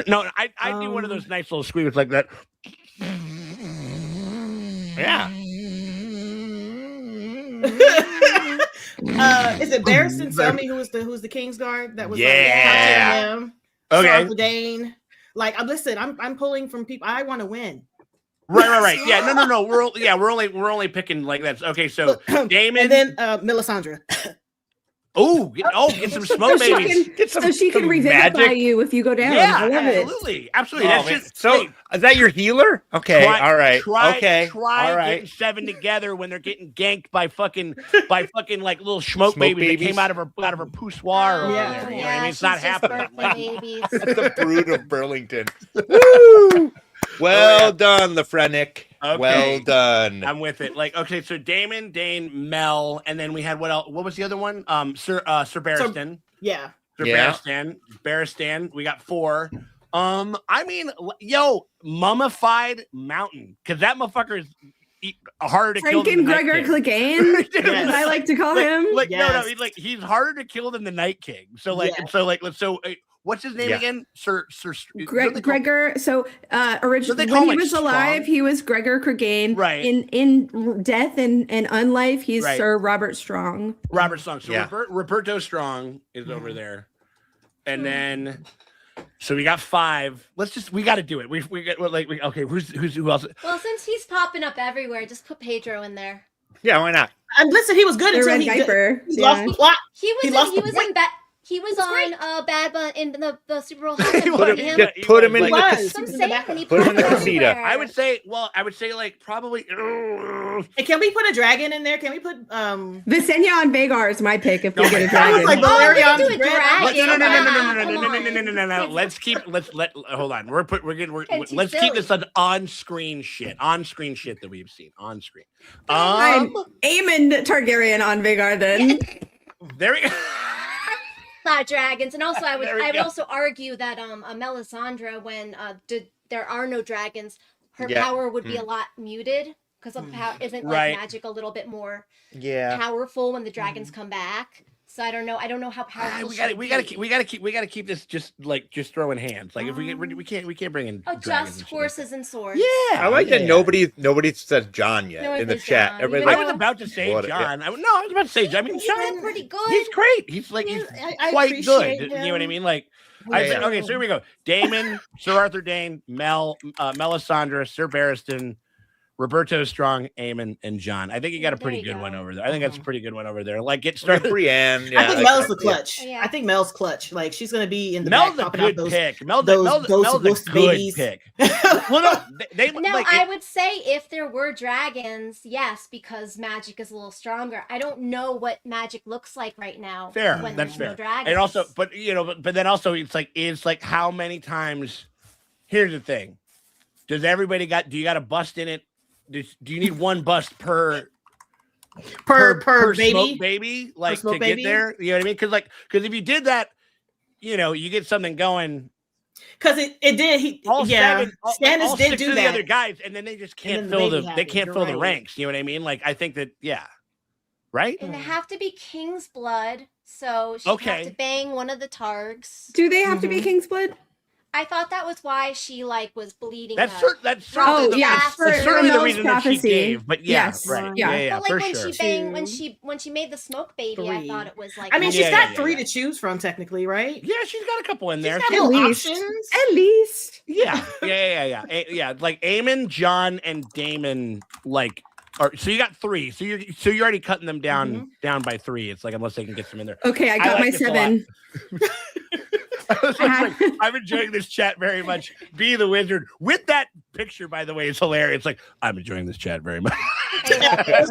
No, I do one of those nice little squeaks like that. Yeah. Is it Barristan? Tell me who's the Kingsguard that was Yeah. like him. Okay. Dane. Like, listen, I'm pulling from people. I want to win. Right. Yeah, no. We're only picking like that. Okay, so Damon And then Melisandre. Get some smoke babies. So she can revivify you if you go down. Yeah, I love it. absolutely. Oh, That's man. just So is that your healer? Okay, all right. Try All right. getting 7 together when they're getting ganked by fucking like little smoke babies that came out of her poussoir. Over Yeah. there. You know what I mean? It's not happening. Babies. That's the brood of Burlington. Woo! Well done, Lefrenick. Okay. Well done. I'm with it. Like, okay, so Damon, Dane, Mel, and then we had what else? What was the other one? Sir Barristan. Yeah. Sir Yeah. Barristan. We got 4. I mean, Mummified Mountain, because that motherfucker is harder to kill than the Night Gregor King. Clegane, Dude, as I like to call him. Like Yes. no, he's harder to kill than the Night King. So like, Yes. what's his name again? Sir Gregor. So originally, call when him, he like, was alive, Strong? he was Gregor Clegane. Right. In death and unlife, he's Right. Sir Robert Strong. Robert Strong. So Yeah. Roberto Strong is over there. and then so we got 5. We got to do it. Okay. Who else? Well, since he's popping up everywhere, just put Pedro in there. Yeah, why not? And listen, he was good The until red he diaper. he lost the plot. He was he was on Bad Bun in the Super Bowl halftime. Put him in the That's what I'm saying, when he Put him in the popped casita. everywhere. I would say like probably. Hey, can we put a dragon in there? Can we put Visenya and Vagar is my pick if we get a I was dragon. like, Oh, we Valerian can do a Dragon. dragon. No. Hold on. It's too Let's keep silly. this on screen shit that we've seen on screen. Fine. Aemon Targaryen on Vagar then. There we go. Not dragons, and also I would go. also argue that Melisandre, when there are no dragons, her Yeah. power would be a lot muted because of power isn't like Right. magic a little bit more Yeah. powerful when the dragons come back. So I don't know how powerful. We gotta keep this just throwing hands. Like if we can't bring in. Oh, dragons just and shit. horses and swords. Yeah, I like that yeah. nobody said John yet No one in the says chat. John. Everybody's I Even like, was about to say What- John. I was about to say. I mean, He's John. been pretty good. He's great. He's like he's I quite good. appreciate You know what I him. mean? Like, Yeah. okay, so here we go. Damon, Sir Arthur Dane, Melisandre, Sir Barristan, Roberto Strong, Aemon, and John. I think you got a There pretty you good go. one over there. I think that's a pretty good one over there. Like, get Start started. Brienne. I Yeah, think like Mel's that. the clutch. Yeah. I think Mel's clutch. Like she's gonna be in the Mel's back a popping out good those. pick. Mel's those a ghost good babies. pick. Well, no, they No, like I would say if there were dragons, yes, because magic is a little stronger. I don't know what magic looks like right now. Fair, when that's there's no fair. dragons. And also, but then also it's like how many times? Here's the thing: does everybody got? Do you got a bust in it? Do you need one bust per per baby? smoke baby, like smoke to baby? get there? You know what I mean? Because if you did that, you get something going. Because it did. Stannis did 6 do of the that. other guys, and then they just can't then the fill baby they happened. can't You're fill the right. ranks. You know what I mean? Like I think that right. And they have to be king's blood, so she'd have Okay. to bang one of the Targs. Do they have to be King's Blood? I thought that was why she was bleeding. That's up. certainly Oh, the, yeah, that's for certainly the Mel's reason that she prophecy. gave. But yeah, Yes. right. Yeah. Yeah, But like for when sure. she banged, Two. when she made the smoke baby, I Three. thought it was like. I mean, she's Yeah, got yeah, 3 yeah. to choose from, technically, right? Yeah, she's got a couple in there. She's got At little least. options. At least. Yeah. Like Aemon, John, and Damon. So you got 3. So you're already cutting them down by 3. It's like unless they can get some in there. Okay, I I got like my this a lot. 7. I'm enjoying this chat very much. Be the wizard with that picture, by the way, is hilarious. Like I'm enjoying this chat very much.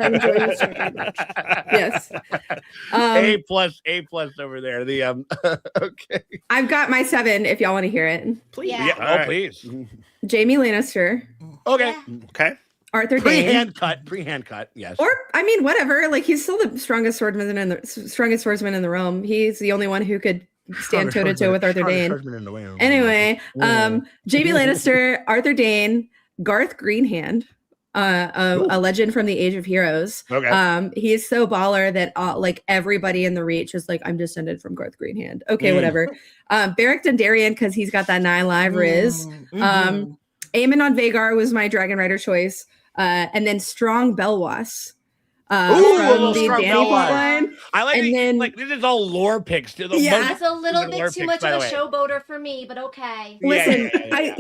I'm enjoying this chat very much. Yes. A plus over there. The okay. I've got my 7 if y'all want to hear it. Please. Yeah. Yeah. All right. Please. Jamie Lannister, Okay. Yeah. Okay. Arthur Dane. Pre-hand cut. Yes. Or I mean, whatever. Like he's still the strongest swordsman in the realm. He's the only one who could stand toe to toe with Arthur Dane. Anyway, Jamie Lannister, Arthur Dane, Garth Greenhand, a legend from the Age of Heroes. Okay. He's so baller that like everybody in the Reach is like, I'm descended from Garth Greenhand. Okay, whatever. Beric Dondarrion because he's got that 9 live riz. Aemon on Vagar was my Dragon Rider choice. And then Strong Belwas. From the Strong Danny Belwas. line. I like. And then- like this is all lore picks. Yeah. That's a little Lore bit too picks, much by of a the way. showboater for me, but okay. Listen, Yeah.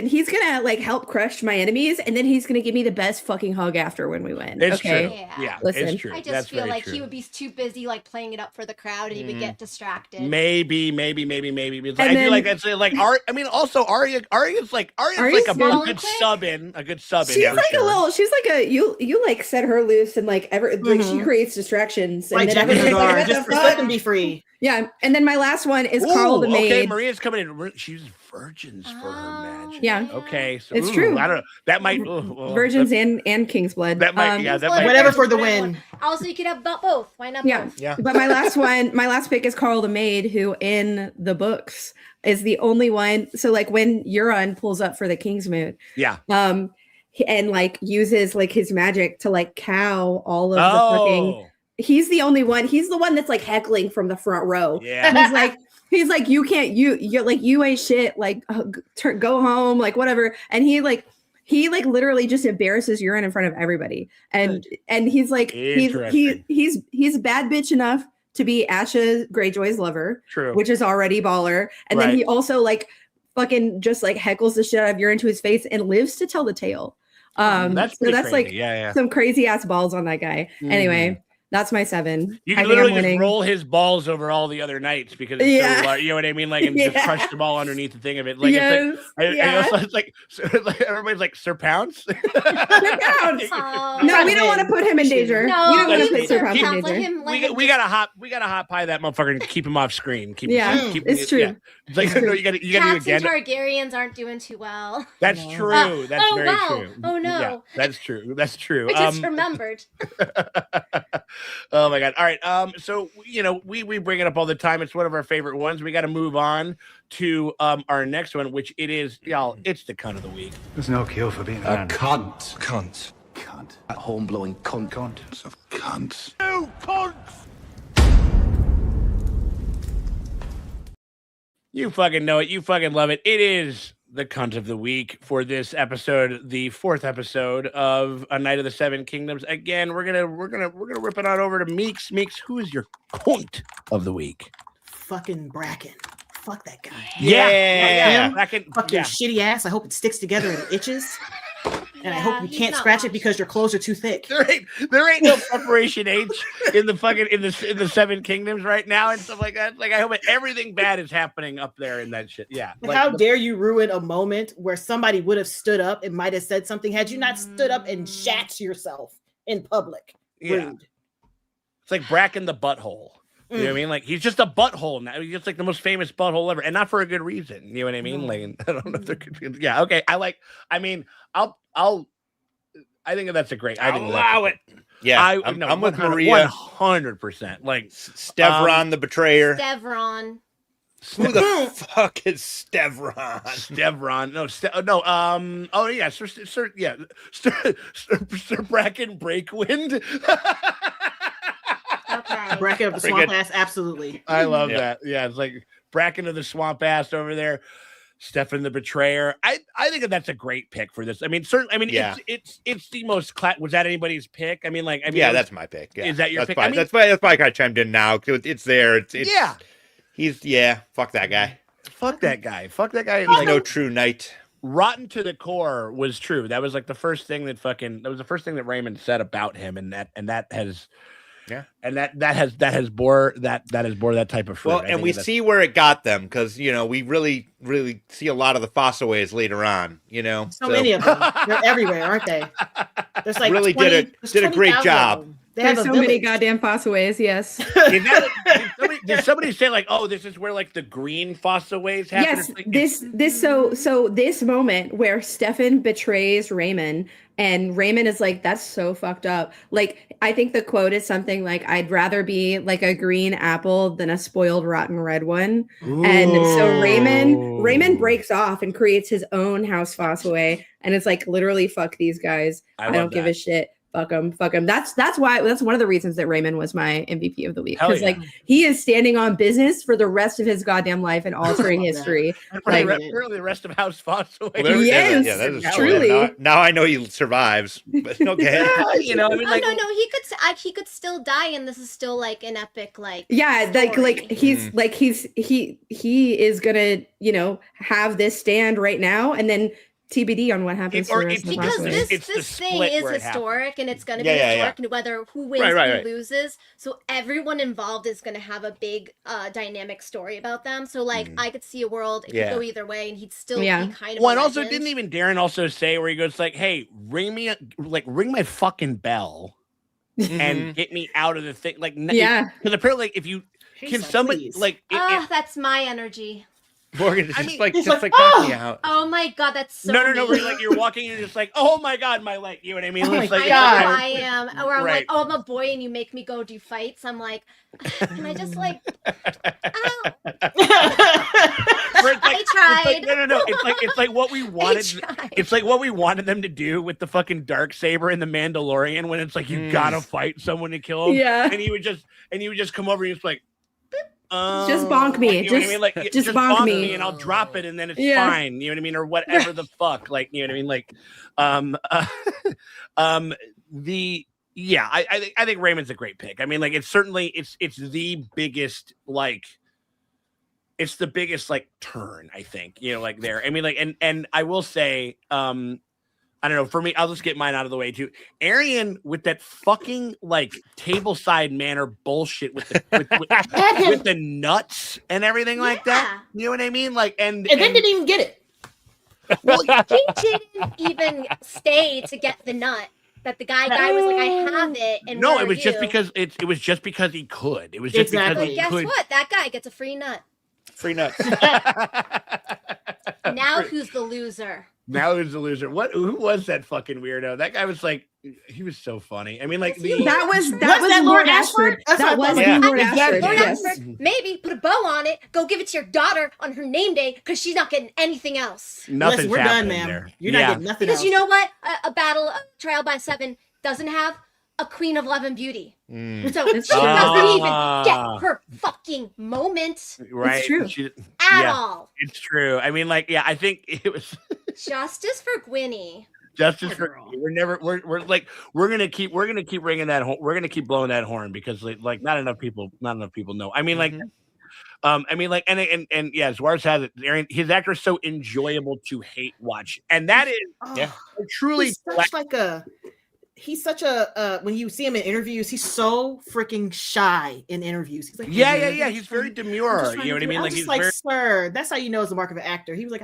he's gonna like help crush my enemies, and then he's gonna give me the best fucking hug after when we win. It's okay. true. Yeah. Yeah, Listen. it's true. I just That's feel very like true. he would be too busy like playing it up for the crowd, and he would get distracted. Maybe. It's And I feel then- like that's like I mean, also Arya's like Arya's a good. good sub in. She's like a little. She's like a you like set her loose and like like she creates distractions. Like and Jack then and everybody's like, Hagar, what the just fuck? let them be free. Yeah, and then my last one is Carl the Maid. Okay, Maria's coming in. She's virgins for her magic. Yeah. Okay, so It's true. I don't know. That might well, Virgins and King's Blood. That might that might Whatever for the win. Also, you could have both. Why not Yeah. both? Yeah. But my last pick is Carl the Maid, who in the books is the only one. So like when Euron pulls up for the Kingsmoot, Yeah. and like uses like his magic to like cow all of the fucking. He's the only one. He's the one that's like heckling from the front row. Yeah. He's like you can't you're like you ain't shit. Like go home. Like whatever. And he literally just embarrasses Euron in front of everybody. And he's like he's a bad bitch enough to be Asha Greyjoy's lover, True. which is already baller. And then he also like fucking just like heckles the shit out of Euron to his face and lives to tell the tale. That's so that's crazy. like some crazy ass balls on that guy. Anyway, that's my 7. You can literally just roll his balls over all the other knights because it's so large, you know what I mean? Like, and just crush the ball underneath the thing of it. Like, it's like everybody's like, Sir Pounce? Sir Pounce. No, we don't want to put him in danger. No, we don't want to put Sir Pounce in danger. We gotta hot pie that motherfucker and keep him off screen. It's true. Yeah. It's like, no, you gotta do again. Targaryens aren't doing too well. That's true. That's very true. Oh no. Yeah, that's true. That's true. I just remembered. Oh my god. All right. So we bring it up all the time. It's one of our favorite ones. We got to move on to our next one, which it is, y'all. It's the cunt of the week. There's no cure for being a cunt. Cunt. A horn-blowing cunt. Cunt of cunts. You cunts! You fucking know it. You fucking love it. It is the cunt of the week for this episode, the 4th episode of A Night of the Seven Kingdoms. Again, we're gonna rip it on over to Meeks. Meeks, who is your cunt of the week? Fucking Bracken. Fuck that guy. Yeah. Bracken. Fucking shitty ass. I hope it sticks together and it itches. And I hope you can't scratch it because your clothes are too thick. There ain't no preparation H in the Seven Kingdoms right now and stuff like that. Like, I hope everything bad is happening up there in that shit. Yeah. Like, how dare you ruin a moment where somebody would have stood up and might have said something had you not stood up and shat yourself in public. Yeah. Rude. It's like Bracken the butthole. You know what I mean? Like, he's just a butthole now. He's just like the most famous butthole ever, and not for a good reason. You know what I mean? Like, I don't know if there could be. Yeah, okay. I think that's a great. I'll allow it. Yeah, I'm with Maria. 100%. Like Stevron the betrayer. Stevron. Who the fuck is Stevron? Stevron. No. Oh yeah, Sir Bracken Breakwind. Okay. Bracken of the swamp ass, absolutely. I love that. Yeah, it's like Bracken of the swamp ass over there. Stefan the betrayer. I think that's a great pick for this. I mean, certainly. I mean, it's the most. Was that anybody's pick? I mean, that's my pick. Yeah. Is that your pick? Fine. That's why I kind of chimed in now. It's there. It's fuck that guy. Fuck that guy. Fuck that guy. He's like, no true knight. Rotten to the core was true. That was like the first thing that Raymond Raymond said about him, and that has. Yeah, and that has bore that type of fruit. Well, and we see where it got them because we really see a lot of the Fossaways later on. So many of them. They're everywhere, aren't they? There's like really 20, did a great job. There's so many goddamn Fossaways. Yes. Did somebody say like, oh, this is where like the green Fossaways happen? Yes. So this moment where Stefan betrays Raymond. And Raymond is like, that's so fucked up. Like, I think the quote is something like, I'd rather be like a green apple than a spoiled, rotten red one. Ooh. And so Raymond breaks off and creates his own House Fossaway. And it's like, literally, fuck these guys. I don't give a shit. Fuck him. That's one of the reasons that Raymond was my MVP of the week. Because like he is standing on business for the rest of his goddamn life and altering history. Like really the rest of House Fossaway. Yes, yeah, that is truly. Now I know he survives. But okay. No, he could still die, and this is still like an epic story. He is gonna have this stand right now, and then TBD on what happens because this thing is historic and it's going to be historic, and whether who wins who loses, so everyone involved is going to have a big dynamic story about them. So like I could see a world it could go either way, and he'd still be kind of. Well, and also didn't even Darren also say where he goes like, "Hey, ring my fucking bell and get me out of the thing." Like because apparently like, if you can somebody like that's my energy. Morgan, just like knock me out. Oh my god, that's so no. Like you're walking, and you're just like, oh my god, my leg. You know what I mean? Oh my god, I am. Or I'm like, oh, I'm a boy, and you make me go do fights. I'm like, can I just like? Ow. I tried. No. It's like what we wanted. It's like what we wanted them to do with the fucking Darksaber and the Mandalorian when it's like you gotta fight someone to kill him. Yeah. And he would just come over and just like. Just bonk me. You know what I mean? Like, just bonk me and I'll drop it and then it's fine. You know what I mean? Or whatever the fuck. Like, you know what I mean? Like, Yeah, I think Raymond's a great pick. I mean, like, it's the biggest, like, it's the biggest, like, turn, I think, you know, like, there. I mean, like, and I will say, I don't know, for me, I'll just get mine out of the way too. Arian with that fucking, like, tableside manner bullshit with the nuts and everything like that. You know what I mean? Like, and then didn't even get it. Well, he didn't even stay to get the nut. That the guy was like, I have it, and no, it was just because it was just because he could. It was just because he guess could. what? That guy gets a free nut. Free nuts. Now who's the loser? Now who's the loser? Who was that fucking weirdo? That guy was like, he was so funny. I mean, like, that was Lord Ashford. That was Lord Ashford. Lord Ashford. Maybe put a bow on it. Go give it to your daughter on her name day because she's not getting anything else. Nothing's we're done, happening ma'am. there. You're not getting nothing because else. you know what? A trial by 7 doesn't have a Queen of Love and Beauty. So she doesn't even get her fucking moment. Right. It's true. At all. It's true. I mean, like, yeah, I think it was justice for Gwynny. Justice for we're gonna keep ringing that horn. We're gonna keep blowing that horn because like not enough people know. I mean, like, and yeah, Suarez has it. His actor is so enjoyable to hate watch, and that is truly he's such a when you see him in interviews, he's so freaking shy in interviews. He's like, yeah. He's very demure. You know what I mean? Like, he's like, sir, that's how you know it's the mark of an actor. He was like,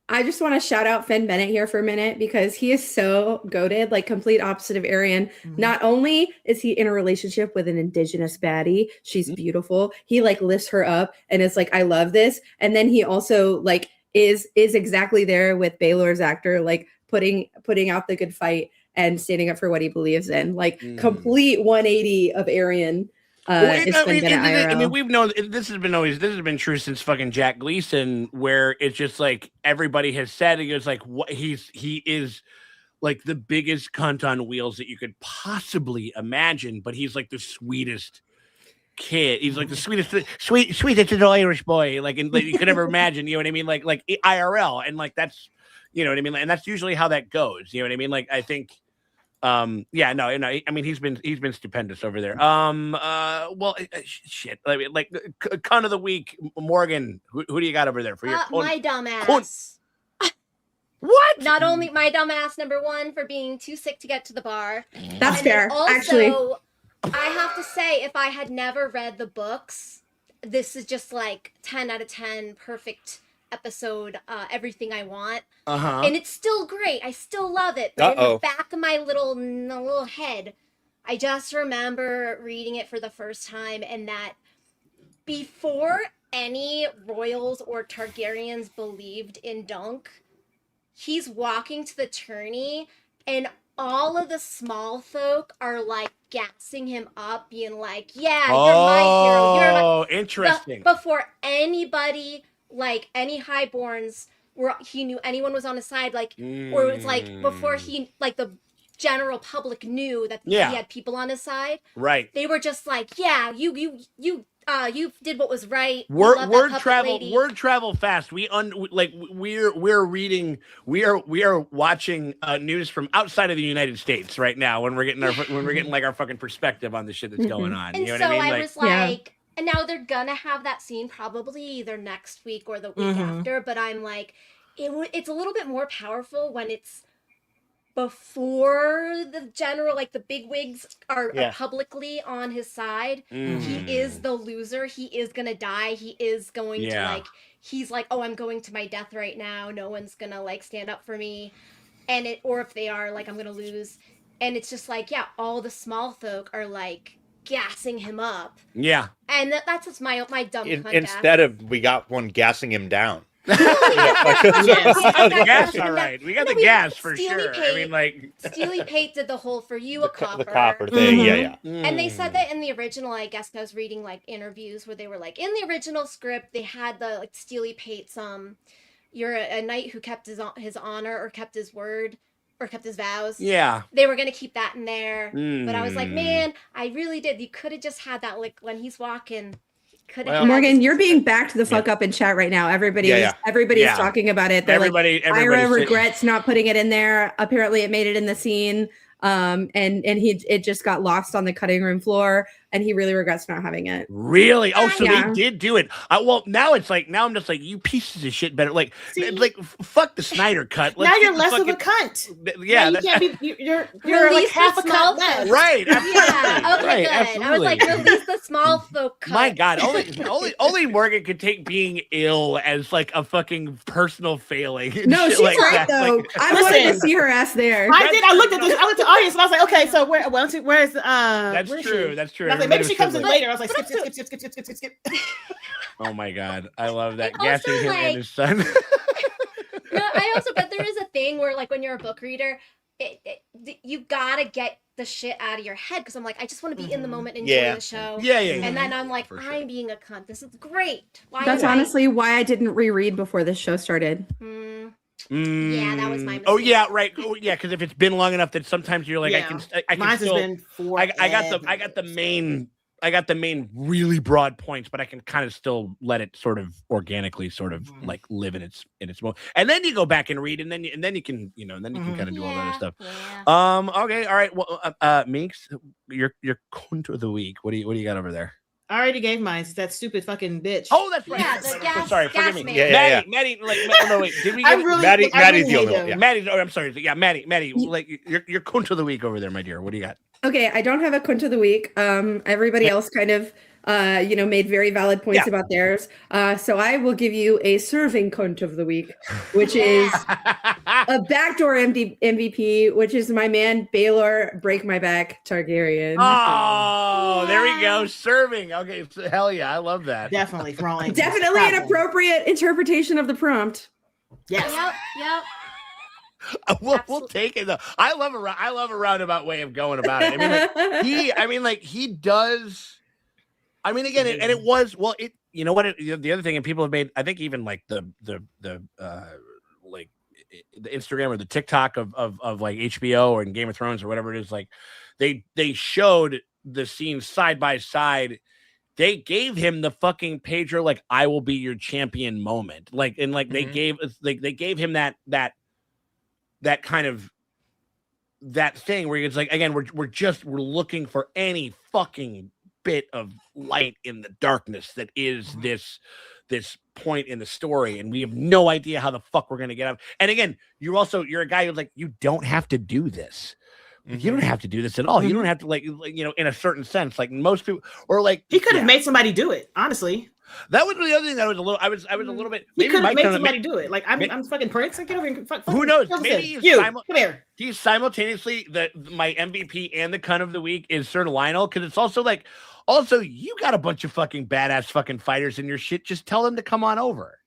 I just want to shout out Finn Bennett here for a minute because he is so goated, like complete opposite of Arian. Mm-hmm. Not only is he in a relationship with an indigenous baddie, she's beautiful. He like lifts her up and it's like, I love this. And then he also like is exactly there with Baylor's actor, like putting out the good fight and standing up for what he believes in. Like complete 180 of Arian. I mean, we've known this has been true since fucking Jack Gleason, where it's just like everybody has said he was like what he is like the biggest cunt on wheels that you could possibly imagine, but he's like the sweetest kid. He's like the sweetest little Irish boy, like you could ever imagine. You know what I mean? Like IRL, and like that's, you know what I mean, and that's usually how that goes. You know what I mean? Like I think. I mean, he's been stupendous over there. Shit. I mean, like cunt of the week, Morgan. Who do you got over there for your my dumbass? What? Not only my dumbass number 1 for being too sick to get to the bar. That's fair. Also, actually, I have to say, if I had never read the books, this is just like 10 out of 10, perfect episode, everything I want. And it's still great. I still love it. But in the back of my little head, I just remember reading it for the first time, and that before any royals or Targaryens believed in Dunk, he's walking to the tourney, and all of the small folk are like gassing him up, being like, "Yeah, you're my hero. You're my..." Oh, interesting. Before anybody, like any highborns, he knew anyone was on his side, like, or it was like before he, like the general public knew that he had people on his side. Right. They were just like, "Yeah, you did what was right." Word travel fast. We are watching news from outside of the United States right now when we're getting like our fucking perspective on the shit that's going on. And you know so what I mean? I was like, and now they're gonna have that scene probably either next week or the week after. But I'm like, it's a little bit more powerful when it's before the general, like the bigwigs are publicly on his side. He is the loser. He is gonna die. He is going to like. He's like, oh, I'm going to my death right now. No one's gonna like stand up for me, or if they are, like, I'm gonna lose. And it's just like, all the small folk are like gassing him up. Yeah. And that's just my dumb cunt instead of we got one gassing him down. The gas, all right. We got the gas for sure. Pate, I mean, like Steely Pate did the whole "for you a copper." The copper thing, And they said that in the original. I guess I was reading like interviews where they were like, in the original script, they had the like Steely Pate's "you're a knight who kept his honor or kept his word or kept his vows." Yeah, they were gonna keep that in there, but I was like, man, I really did. You could have just had that like when he's walking. Morgan, you're being backed the fuck up in chat right now. Everybody is talking about it. They're like, Ira regrets not putting it in there. Apparently it made it in the scene. and it just got lost on the cutting room floor, and he really regrets not having it. Really? Oh, so Yeah. they did do it. Well, now I'm just like, you pieces of shit better. Like, See? fuck the Snyder cut. Now Let's you're get the less of a fucking- cunt. Yeah, Now you can't be. You're like Release half the a small cunt less. right. Absolutely. Yeah. Okay. Right, Good. absolutely. I was like, release the small folk cut. My God, only Morgan could take being ill as like a fucking personal failing. and No, shit she's like right that. though. Like, I wanted to Listen. see her ass there. I did. I looked at the audience and I was like, okay, so where's that's where is true. she? That's true. And I was like, Everybody maybe was she comes in scribbling. later. I was like, skip. Oh my God, I love that. Also, Gassing him like- and his son. No, but there is a thing where like when you're a book reader, you gotta get the shit out of your head because I'm like, I just want to be in the moment, enjoy Yeah. the show. yeah. And then I'm like, For sure. I'm being a cunt. This is great. Why? That's am I- honestly why I didn't reread before this show started. Yeah, that was my Oh mistake. yeah, right. Oh, yeah, because if it's been long enough that sometimes you're like, I can Mine's still. has been four. I got the main really broad points, but I can kind of still let it sort of organically sort of like live in its moment. And then you go back and read, and then you can kind of do all that other stuff. Yeah. Okay, all right. Well, Meeks, your cunt of the week. What do you got over there? I already gave mine. That stupid fucking bitch. Oh, that's right. Yeah, the gas- Sorry, forgive gas me. man. Yeah. Maddie, like, no, wait. Did we I get really, Maddie- I Maddie's really the only hate one, them. Maddie? Oh, I'm sorry. Yeah, Maddie, like your cunt of the week over there, my dear. What do you got? Okay, I don't have a cunt of the week. Everybody else kind of made very valid points about theirs. So I will give you a serving cunt of the week, which is a backdoor MVP, which is my man Baelor Break My Back Targaryen. Oh, there we go. Serving. Okay, so, hell yeah, I love that. Definitely wrong. Definitely an appropriate interpretation of the prompt. Yes. Yep. We'll take it though. I love a roundabout way of going about it. He does. I mean, again, and it was well. It you know what? The other thing, and people have made. I think even like the Instagram or the TikTok of like HBO or in Game of Thrones or whatever it is. Like they showed the scenes side by side. They gave him the fucking Pedro like I will be your champion moment. Like and like they gave him that kind of that thing where it's like again we're looking for any fucking bit of light in the darkness that is this point in the story, and we have no idea how the fuck we're gonna get out. And again, you're a guy who's like, you don't have to do this. You don't have to do this at all. You don't have to like in a certain sense, like most people, or like He could have made somebody do it. Honestly, that was the other thing that I was a little bit. he could have made Mike somebody do it. Like I'm fucking Prince. I get over here. Who knows? Come Maybe here. he's simultaneously my MVP and the cunt of the week is Sir Lionel, because it's also like, you got a bunch of fucking badass fucking fighters in your shit. Just tell them to come on over.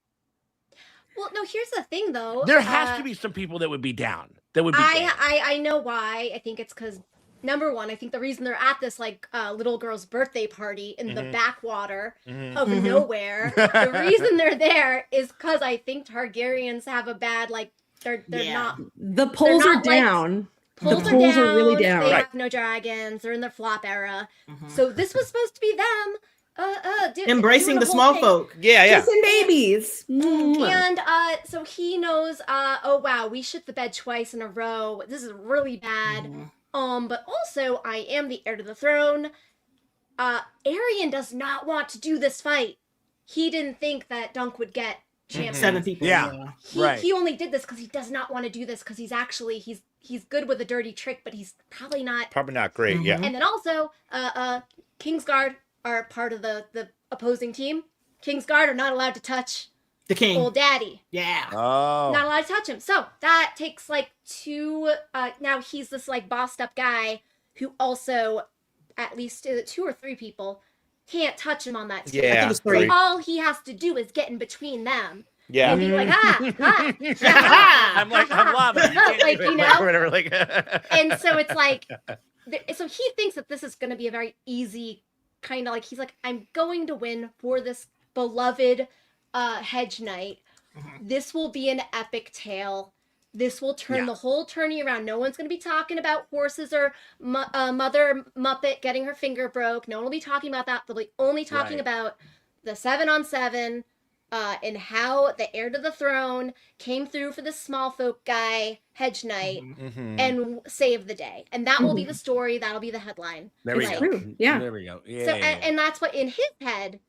Well, no, here's the thing though. There has to be some people that would be down. That would be. I know why. I think it's because number one, I think the reason they're at this like little girl's birthday party in the backwater of nowhere, the reason they're there is because I think Targaryens have a bad like they're not. The polls are down. The polls are really down. They have no dragons. They're in their flop era. So this was supposed to be them. Embracing the small folk. Yeah. Kissing babies. And so he knows, oh wow, we shit the bed twice in a row. This is really bad. But also I am the heir to the throne. Aerion does not want to do this fight. He didn't think that Dunk would get champion. 7 people. Yeah. He only did this because he does not want to do this because he's good with a dirty trick, but he's probably not great. Yeah. And then also, Kingsguard are part of the opposing team. Kingsguard are not allowed to touch the king, old daddy. Yeah. Oh. Not allowed to touch him. So that takes like 2. Now he's this like bossed up guy who also, at least 2 or 3 people, can't touch him on that team. Yeah. I think it's 3. All he has to do is get in between them. Yeah. And be like, I'm lava. Like, whatever. Like, and so it's like, so he thinks that this is going to be a very easy kind of like, he's like, I'm going to win for this beloved hedge knight. This will be an epic tale. This will turn the whole tourney around. No one's going to be talking about horses or Mother Muppet getting her finger broke. No one will be talking about that. They'll be only talking about the 7-on-7, in how the heir to the throne came through for the small folk guy, Hedge Knight, and saved the day. And that will be the story. That'll be the headline. There we It's go. true. Yeah. There we go. Yeah. So, and that's what in his head,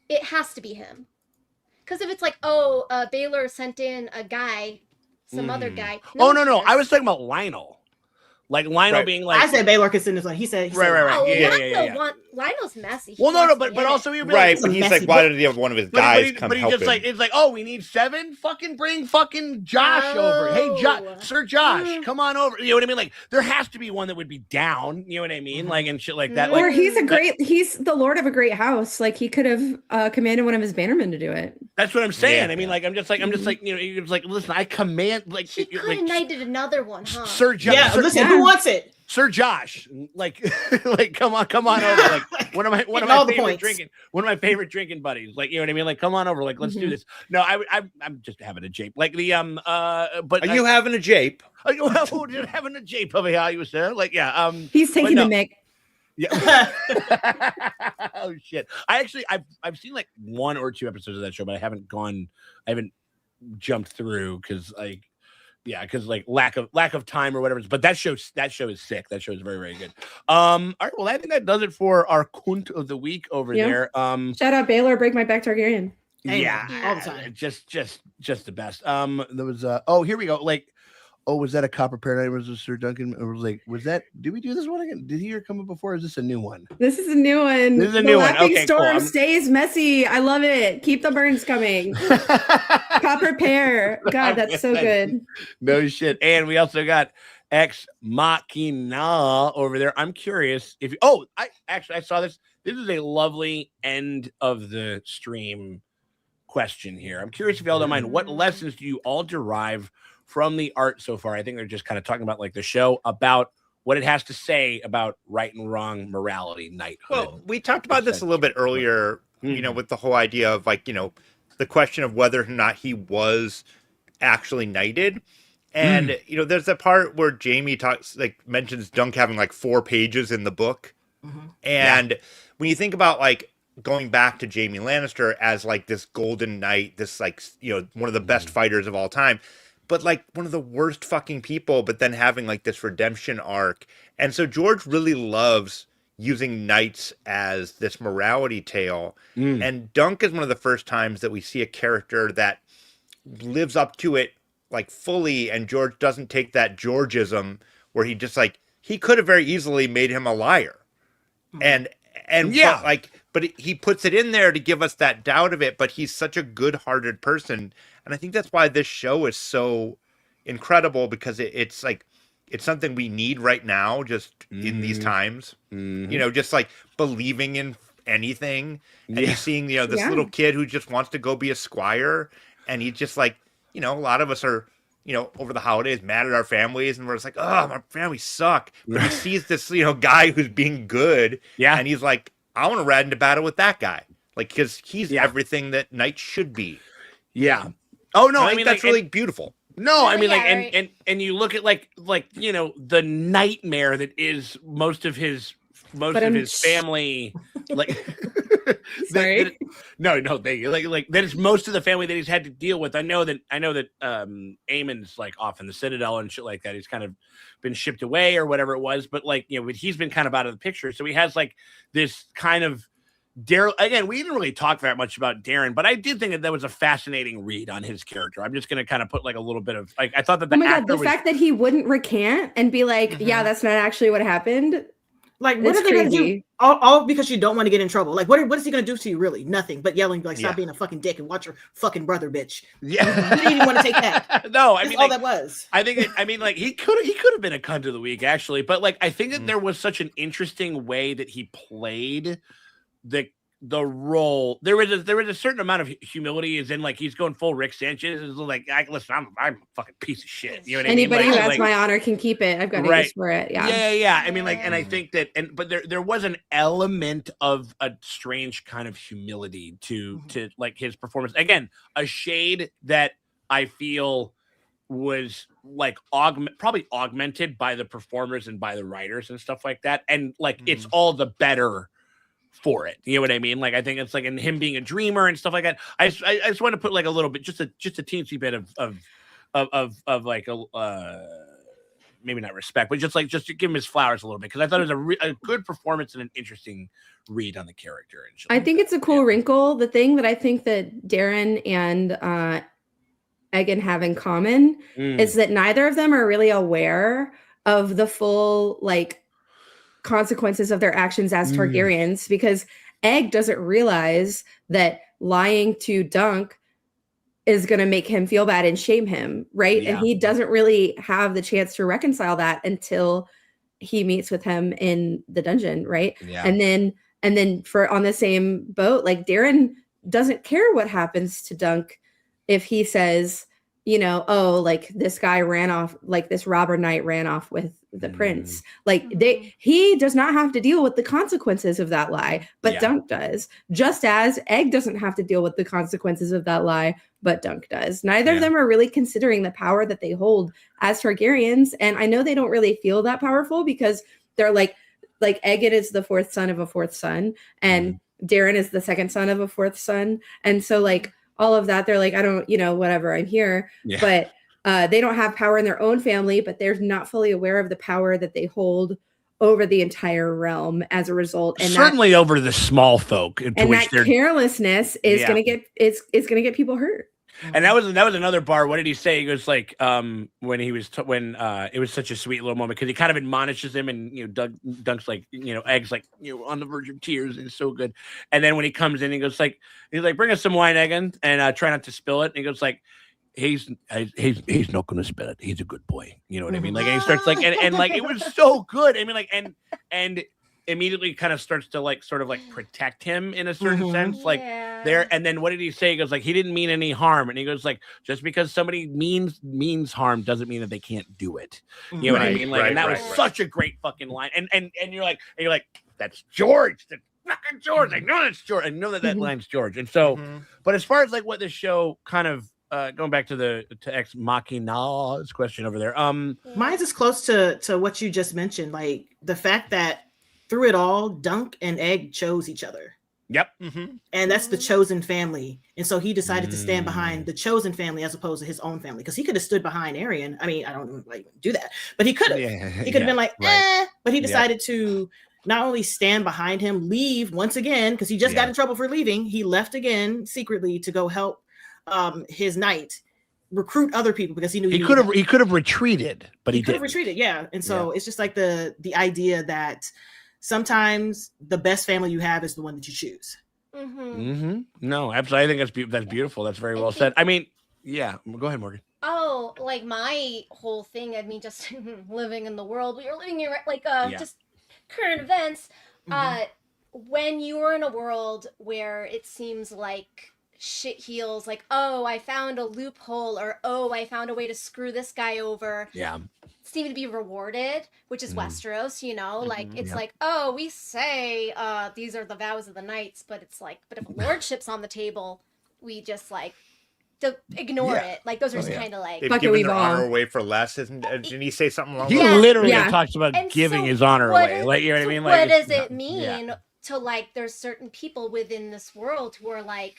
it has to be him. Because if it's like, Baylor sent in a guy, some other guy. No. cares. I was talking about Lionel. Like Lionel being like, I said Baylor could send this one. He said, right. Oh, Yeah. Lionel's messy. He Well, no, wants but to be in also it. he Right, like, but he's messy like, why did he have one of his guys come but he help just him? like, it's like, oh, we need 7. Fucking bring fucking Josh over. Hey, Sir Josh, come on over. You know what I mean? Like, there has to be one that would be down. You know what I mean? Like, and shit like that. Like, Or he's the lord of a great house. Like he could have commanded one of his bannermen to do it. that's what I'm saying. Yeah. I mean, like, I'm just like, you know, he was like, listen, I command, like, He could have knighted another one, huh? Sir Josh. yeah, listen, who wants it? Sir Josh, like, like, come on over, like, one of my favorite drinking buddies, like, you know what I mean, like, come on over, like, let's do this. No, I'm just having a jape, like the but Are you having a jape? are you having a jape over here? You sir, like, yeah, He's taking no. the mic. yeah. Oh shit! I've seen like 1 or 2 episodes of that show, but I haven't jumped through because like. Yeah, because like lack of time or whatever. But that show is sick. That show is very, very good. All right. Well, I think that does it for our Cunt of the week over there. Shout out Baylor, break my back Targaryen. Yeah, all the time. Just the best. There was here we go. Like, was that a Copper Paradise? Was it Sir Duncan? Or did we do this one again? Did he ever come up before? Or is this a new one? This is a new one. This is a new one. Laughing Okay, Storm cool. stays messy. I love it. Keep the burns coming. Copper Pear. God, that's so good. No shit. And we also got Ex Machina over there. I'm curious if I saw this. This is a lovely end of the stream question here. I'm curious if y'all don't mind. What lessons do you all derive from the art so far? I think they're just kind of talking about like the show, about what it has to say about right and wrong, morality, knighthood. Well, we talked about this a little bit earlier, you know, with the whole idea of like, you know, the question of whether or not he was actually knighted. And, you know, there's a part where Jamie mentions Dunk having like 4 pages in the book. And when you think about like going back to Jamie Lannister as like this golden knight, this like, you know, one of the best fighters of all time, but like one of the worst fucking people, but then having like this redemption arc. And so George really loves using knights as this morality tale. And Dunk is one of the first times that we see a character that lives up to it like fully, and George doesn't take that Georgism where he just like, he could have very easily made him a liar. And yeah, but he puts it in there to give us that doubt of it, but he's such a good-hearted person. And I think that's why this show is so incredible, because it's like, it's something we need right now, just in these times, you know, just like believing in anything. And you're seeing, you know, this little kid who just wants to go be a squire. And he's just like, you know, a lot of us are, you know, over the holidays mad at our families, and we're just like, oh, my family suck. But he sees this, you know, guy who's being good. Yeah. And he's like, I want to ride into battle with that guy. Like, because he's everything that knights should be. Yeah. Oh no, I mean that's really beautiful. No, I mean and you look at like you know, the nightmare that is most of his family, like that is most of the family that he's had to deal with. I know that Aemon's like off in the Citadel and shit like that. He's kind of been shipped away or whatever it was, but like, you know, he's been kind of out of the picture. So he has like this kind of Daryl. Again, we didn't really talk very much about Darren, but I did think that was a fascinating read on his character. I'm just going to kind of put like a little bit of like, I thought that the fact that he wouldn't recant and be like, yeah, that's not actually what happened. Like, what are they going to do? All because you don't want to get in trouble. Like, what is he going to do to you, really? Nothing but yelling, like, stop being a fucking dick and watch your fucking brother, bitch. Yeah. You didn't even want to take that. No, I That's mean, all like, that was. I think, like, he could have been a cunt of the week, actually. But, like, I think that there was such an interesting way that he played the role. There was a certain amount of humility, as in like he's going full Rick Sanchez. Is like, listen, I'm a fucking piece of shit. You know what Anybody I mean? who has my honor can keep it. I've got to use for it. Yeah. I mean, like, and I think that, but there was an element of a strange kind of humility to like his performance. Again, a shade that I feel was like probably augmented by the performers and by the writers and stuff like that. And like, it's all the better for it. You know what I mean? Like I think it's like in him being a dreamer and stuff like that. I just want to put like a little bit, just a teensy bit of like maybe not respect, but just to give him his flowers a little bit, because I thought it was a good performance and an interesting read on the character. And I think it's a cool wrinkle. The thing that I think that Darren and Egan have in common is that neither of them are really aware of the full like consequences of their actions as Targaryens, because Egg doesn't realize that lying to Dunk is going to make him feel bad and shame him, right? And he doesn't really have the chance to reconcile that until he meets with him in the dungeon, right? And then for on the same boat, like Darren doesn't care what happens to Dunk if he says, you know, oh, like this guy ran off, like this robber knight ran off with the prince. Like he does not have to deal with the consequences of that lie, but Dunk does. Just as Egg doesn't have to deal with the consequences of that lie, but Dunk does. Neither of them are really considering the power that they hold as Targaryens. And I know they don't really feel that powerful because they're like Egged is the fourth son of a fourth son, and Darren is the second son of a fourth son. And so like all of that, they're like, I don't, you know, whatever, I'm here. But they don't have power in their own family, but they're not fully aware of the power that they hold over the entire realm as a result. And certainly over the small folk. And that carelessness is going to get, it's going to get people hurt. And that was another bar. What did he say? He goes like, when he was it was such a sweet little moment because he kind of admonishes him, and you know, Dunk's like, you know, Egg's like, you know, on the verge of tears, and it's so good. And then when he comes in, he's like, bring us some wine, Egan, and try not to spill it. And he goes like, he's not going to spill it. He's a good boy. You know what I mean? Like, and he starts like, and like it was so good. I mean, like, and immediately kind of starts to like sort of like protect him in a certain sense, like there. And then what did he say? He goes like, he didn't mean any harm, and he goes like, just because somebody means harm doesn't mean that they can't do it. You know what I mean? Like, and that was such a great fucking line. And you're like, that's George. That's fucking George. I know that's George. I know that line's George. And so, but as far as like what the show kind of going back to Ex Machina's question over there, mine's is close to what you just mentioned, like the fact that through it all, Dunk and Egg chose each other. Yep. And that's the chosen family. And so he decided to stand behind the chosen family as opposed to his own family. Because he could have stood behind Arian. I mean, I don't like do that, but he could have. He could have been like, but he decided to not only stand behind him, leave once again, because he just got in trouble for leaving. He left again secretly to go help his knight recruit other people, because he knew he could have retreated, but he could have retreated. Yeah. And so it's just like the idea that sometimes the best family you have is the one that you choose. No, absolutely. I think that's beautiful. That's very well said. I mean, go ahead, Morgan. Oh, like my whole thing, I mean, just living in the world we are living in, like just current events. When you're in a world where it seems like shit heals, like, oh, I found a loophole, or oh, I found a way to screw this guy over. Seem to be rewarded, which is Westeros, you know, like it's like, oh, we say these are the vows of the knights, but it's like, but if a lordship's on the table, we just like ignore it. Like those are just kind of like they've given their honor away for less. Didn't he say something along? He literally talks about giving his honor away. Like, you know what I mean? Like, what does it mean to like? There's certain people within this world who are like,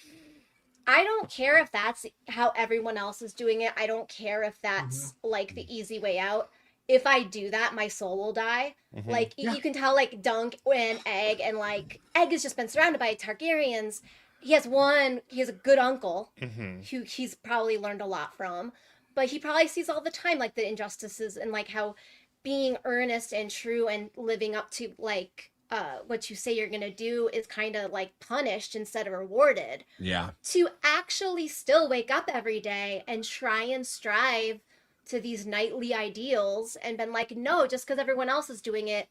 I don't care if that's how everyone else is doing it. I don't care if that's like the easy way out. If I do that, my soul will die. Like, you can tell, like, Dunk and Egg, and, like, Egg has just been surrounded by Targaryens. He has a good uncle who he's probably learned a lot from, but he probably sees all the time, like, the injustices and, like, how being earnest and true and living up to, like, what you say you're going to do is kind of, like, punished instead of rewarded. To actually still wake up every day and try and strive to these knightly ideals and been like, no, just because everyone else is doing it,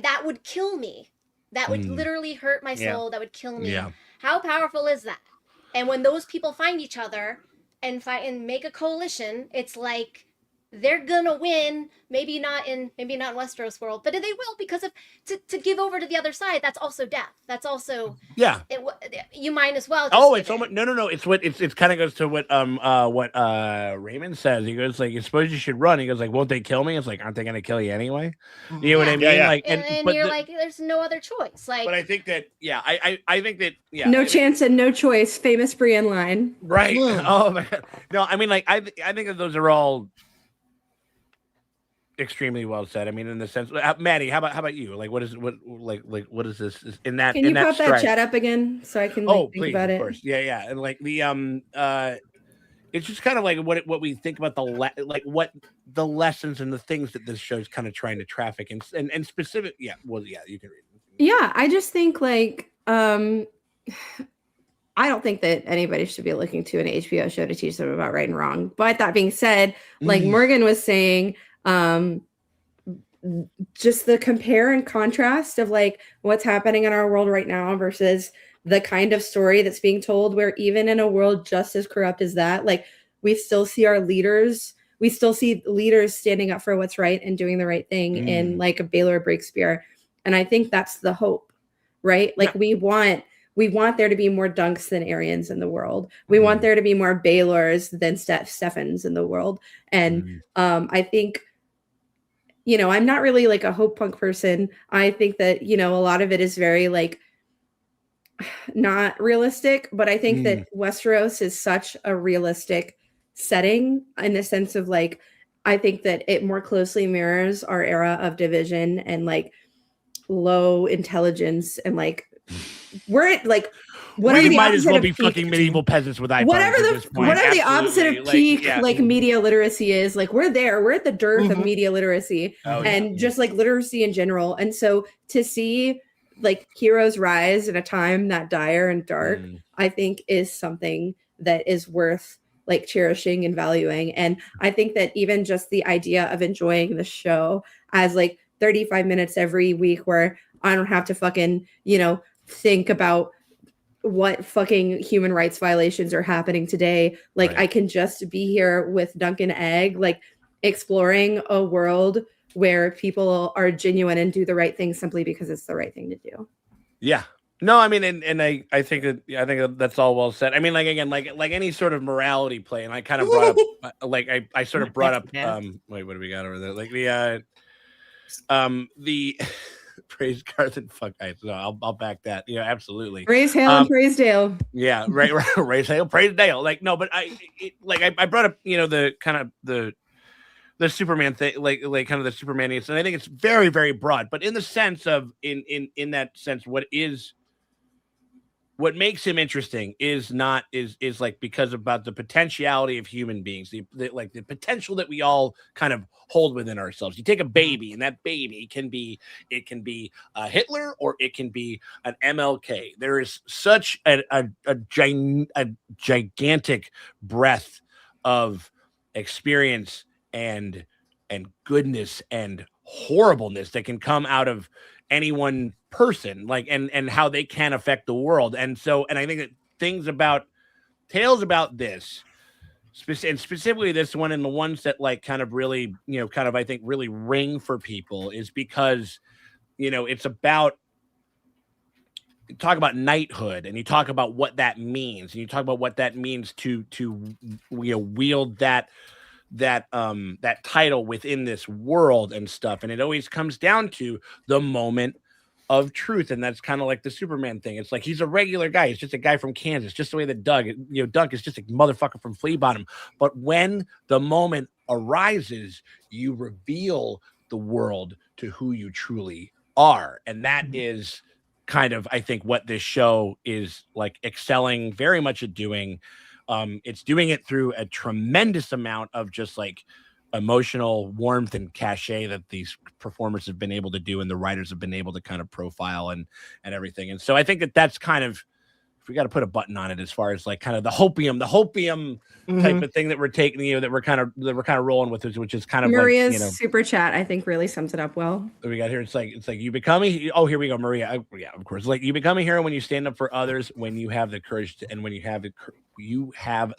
that would kill me. That would literally hurt my soul. That would kill me. How powerful is that? And when those people find each other and make a coalition, it's like they're gonna win. Maybe not in Westeros world, but they will, because of to give over to the other side. That's also death. That's also you might as well. Just It's almost no. It's what it's kind of goes to what Raymond says. He goes like, "You suppose you should run." He goes like, "Won't they kill me?" It's like, "Aren't they gonna kill you anyway?" You know what I mean? Yeah. Like, and you're like, there's no other choice. Like, but I think that I think that no chance and no choice. Famous Brienne line. Right. Oh my God. No, I mean, like I think that those are all extremely well said. I mean, in the sense, Maddie, how about you? Like, what is this in that? Can you pop that strike? chat up again so I can think please, about of it? course. Yeah, and like the it's just kind of like what we think about what the lessons and the things that this show is kind of trying to traffic and specific. Yeah, you can read it. Yeah, I just think like I don't think that anybody should be looking to an HBO show to teach them about right and wrong. But that being said, like Morgan was saying, just the compare and contrast of like what's happening in our world right now versus the kind of story that's being told, where even in a world just as corrupt as that, like we still see our leaders, we still see leaders standing up for what's right and doing the right thing in like a Baylor Breakspear. And I think that's the hope, right? Like we want there to be more Dunks than Aryans in the world. We want there to be more Baylors than Steffens in the world. And I think, you know, I'm not really like a hope punk person. I think that, you know, a lot of it is very like not realistic, but I think that Westeros is such a realistic setting in the sense of like, I think that it more closely mirrors our era of division and like low intelligence and like we're like we might as well be fucking medieval peasants with iPhones. Whatever the opposite of peak like media literacy is, like we're there. We're at the dearth of media literacy just like literacy in general. And so to see like heroes rise in a time that dire and dark, I think is something that is worth like cherishing and valuing. And I think that even just the idea of enjoying the show as like 35 minutes every week where I don't have to fucking, you know, think about what fucking human rights violations are happening today. Like I can just be here with Duncan Egg, like exploring a world where people are genuine and do the right thing simply because it's the right thing to do. Yeah. No, I mean, and I think that that's all well said. I mean, like again, like any sort of morality play, and I kind of brought up like I sort of brought up wait, what do we got over there? Like the praise Garth and fuck I so I'll back that. Yeah, absolutely. Praise Hale and praise Dale. Yeah, right. Praise Hale, praise Dale. Like no, but I brought up, you know, the kind of the Superman thing, like kind of the Supermanians, and I think it's very, very broad. But in the sense of in that sense, what makes him interesting is like because about the potentiality of human beings, the potential that we all kind of hold within ourselves. You take a baby, and that baby can be a Hitler or it can be an MLK. There is such a gigantic breadth of experience and goodness and horribleness that can come out of any one person, like and how they can affect the world. And I think that tales about this and specifically this one, and the ones that like kind of really, you know, kind of I think really ring for people is because, you know, it's about, you talk about knighthood and you talk about what that means, and you talk about what that means to you know, wield that title within this world and stuff. And it always comes down to the moment of truth. And that's kind of like the Superman thing. It's like, he's a regular guy. He's just a guy from Kansas, just the way that Dunk is just a motherfucker from Flea Bottom. But when the moment arises, you reveal the world to who you truly are. And that is kind of, I think, what this show is like excelling very much at doing. It's doing it through a tremendous amount of just like emotional warmth and cachet that these performers have been able to do, and the writers have been able to kind of profile and everything. And so I think that that's kind of, if we got to put a button on it, as far as like kind of the hopium type of thing that we're taking, you know, that we're kind of rolling with, which is kind of Maria's like, you know, super chat, I think, really sums it up well. We got here. It's like you become here we go, Maria. Yeah, of course. Like, you become a hero when you stand up for others, when you have the courage to, and when you have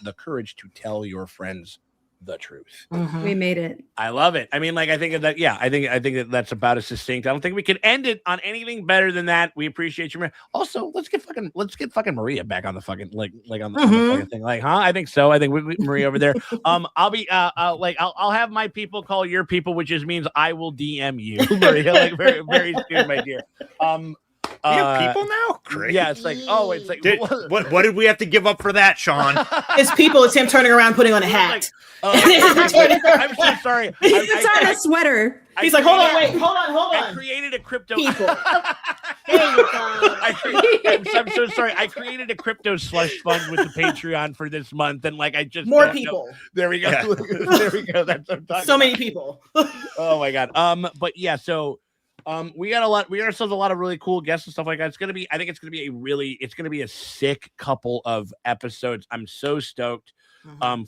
the courage to tell your friends the truth. We made it. I love it. I mean, like, I think that, yeah, I think that's about as succinct. I don't think we can end it on anything better than that. We appreciate you. Also, let's get fucking Maria back on the fucking on the fucking thing. Like, huh? I think so. I think we Maria over there. I'll be I'll have my people call your people, which just means I will DM you, Maria, like very, very soon, my dear. You have people now? Great. Yeah, it's like, oh, it's like, what did we have to give up for that, Sean? It's people. It's him turning around, putting on a hat. I'm so sorry. It's on a sweater. He's like, hold on, wait, hold on. I created a crypto. People. I'm so sorry. I created a crypto slush fund with the Patreon for this month, and like I just more people. There we go. Yeah. There we go. That's what I'm talking so many about. people. Oh my god. But yeah, so we got ourselves a lot of really cool guests and stuff like that. I think it's gonna be a sick couple of episodes. I'm so stoked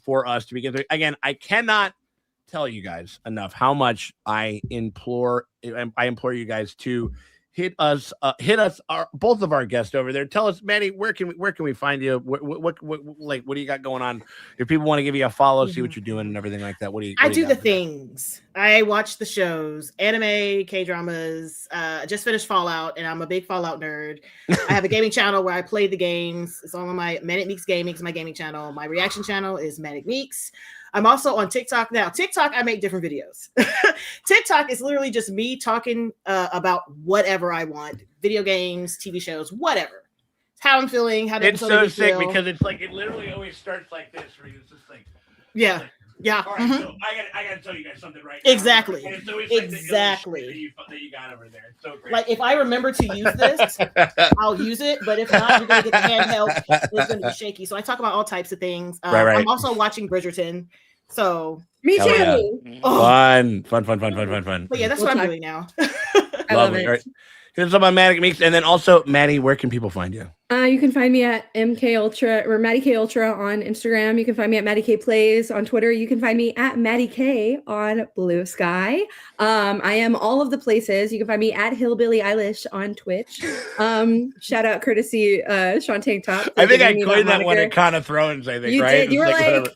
for us to begin. Again, I cannot tell you guys enough how much I implore you guys to hit us both of our guests over there. Tell us, Maddie, where can we find you? What do you got going on? If people want to give you a follow, see what you're doing and everything like that. I do the things. I watch the shows, anime, K-dramas. Just finished Fallout, and I'm a big Fallout nerd. I have a gaming channel where I play the games. It's on my Manic Meeks Gaming. It's my gaming channel. My reaction channel is Manic Meeks. I'm also on TikTok now. TikTok, I make different videos. TikTok is literally just me talking about whatever I want. Video games, TV shows, whatever. How I'm feeling, how the it's so sick feel. Because it's like, it literally always starts like this, where it's just like, yeah. Yeah. All right, so I gotta tell you guys something right now. Exactly. Exactly. That you got over there. It's so great. Like, if I remember to use this, I'll use it. But if not, you're gonna get the handheld. It's gonna be shaky. So I talk about all types of things. Right. I'm also watching Bridgerton. So me too. Yeah. Fun. But yeah, that's what I'm doing now. I love it. Right. Hit us up on Maddie Meeks, and then also Maddie, where can people find you? You can find me at MK Ultra or Maddie K Ultra on Instagram. You can find me at Maddie K Plays on Twitter. You can find me at Maddie K on Blue Sky. I am all of the places. You can find me at Hillbilly Eilish on Twitch. Shout out courtesy Sean Tank Top. I think I coined that one at Con of Thrones. I think you right. Did. You were like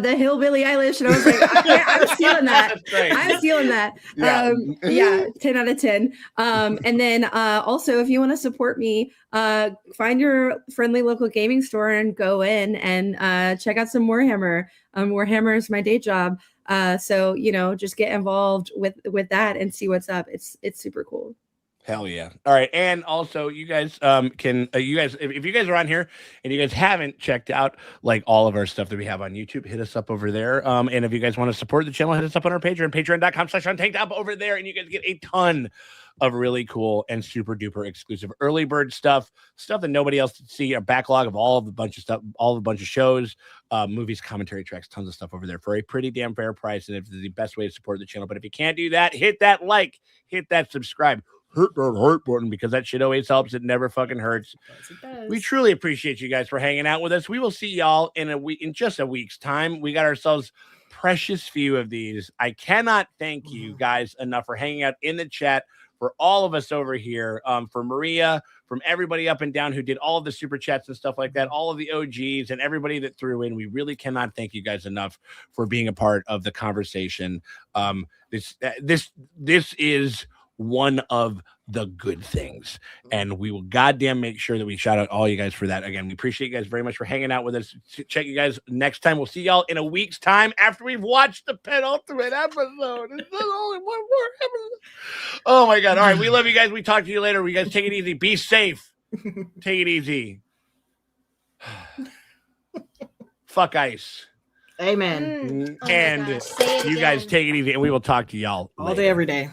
the Hillbilly Eilish, and I was like, I'm stealing that. Right. I'm stealing that. Yeah, 10 out of 10. And then also, if you want to support me, find your friendly local gaming store and go in and check out some Warhammer. Warhammer is my day job. So just get involved with that and see what's up. It's super cool. Hell yeah. All right. And also you guys can if you guys are on here and you guys haven't checked out like all of our stuff that we have on YouTube, hit us up over there. And if you guys want to support the channel, hit us up on our Patreon, patreon.com/seantanktop over there, and you guys get a ton of really cool and super duper exclusive early bird stuff that nobody else can see, a backlog of all of a bunch of stuff, all of a bunch of shows, movies, commentary tracks, tons of stuff over there for a pretty damn fair price. And it's the best way to support the channel. But if you can't do that, hit that like, hit that subscribe. Hit that heart button, because that shit always helps. It never fucking hurts. It does. We truly appreciate you guys for hanging out with us. We will see y'all in just a week's time. We got ourselves precious few of these. I cannot thank you guys enough for hanging out in the chat, for all of us over here, for Maria, from everybody up and down who did all of the super chats and stuff like that, all of the OGs and everybody that threw in. We really cannot thank you guys enough for being a part of the conversation. This is one of the good things, and we will goddamn make sure that we shout out all you guys for that. Again, we appreciate you guys very much for hanging out with us. Check you guys next time. We'll see y'all in a week's time after we've watched the penultimate episode. It's only one more episode. Oh my god. All right, we love you guys. We talk to you later. You guys take it easy. Be safe. Take it easy. Fuck ice. Amen. And you guys take it easy, and we will talk to y'all all later. day, every day.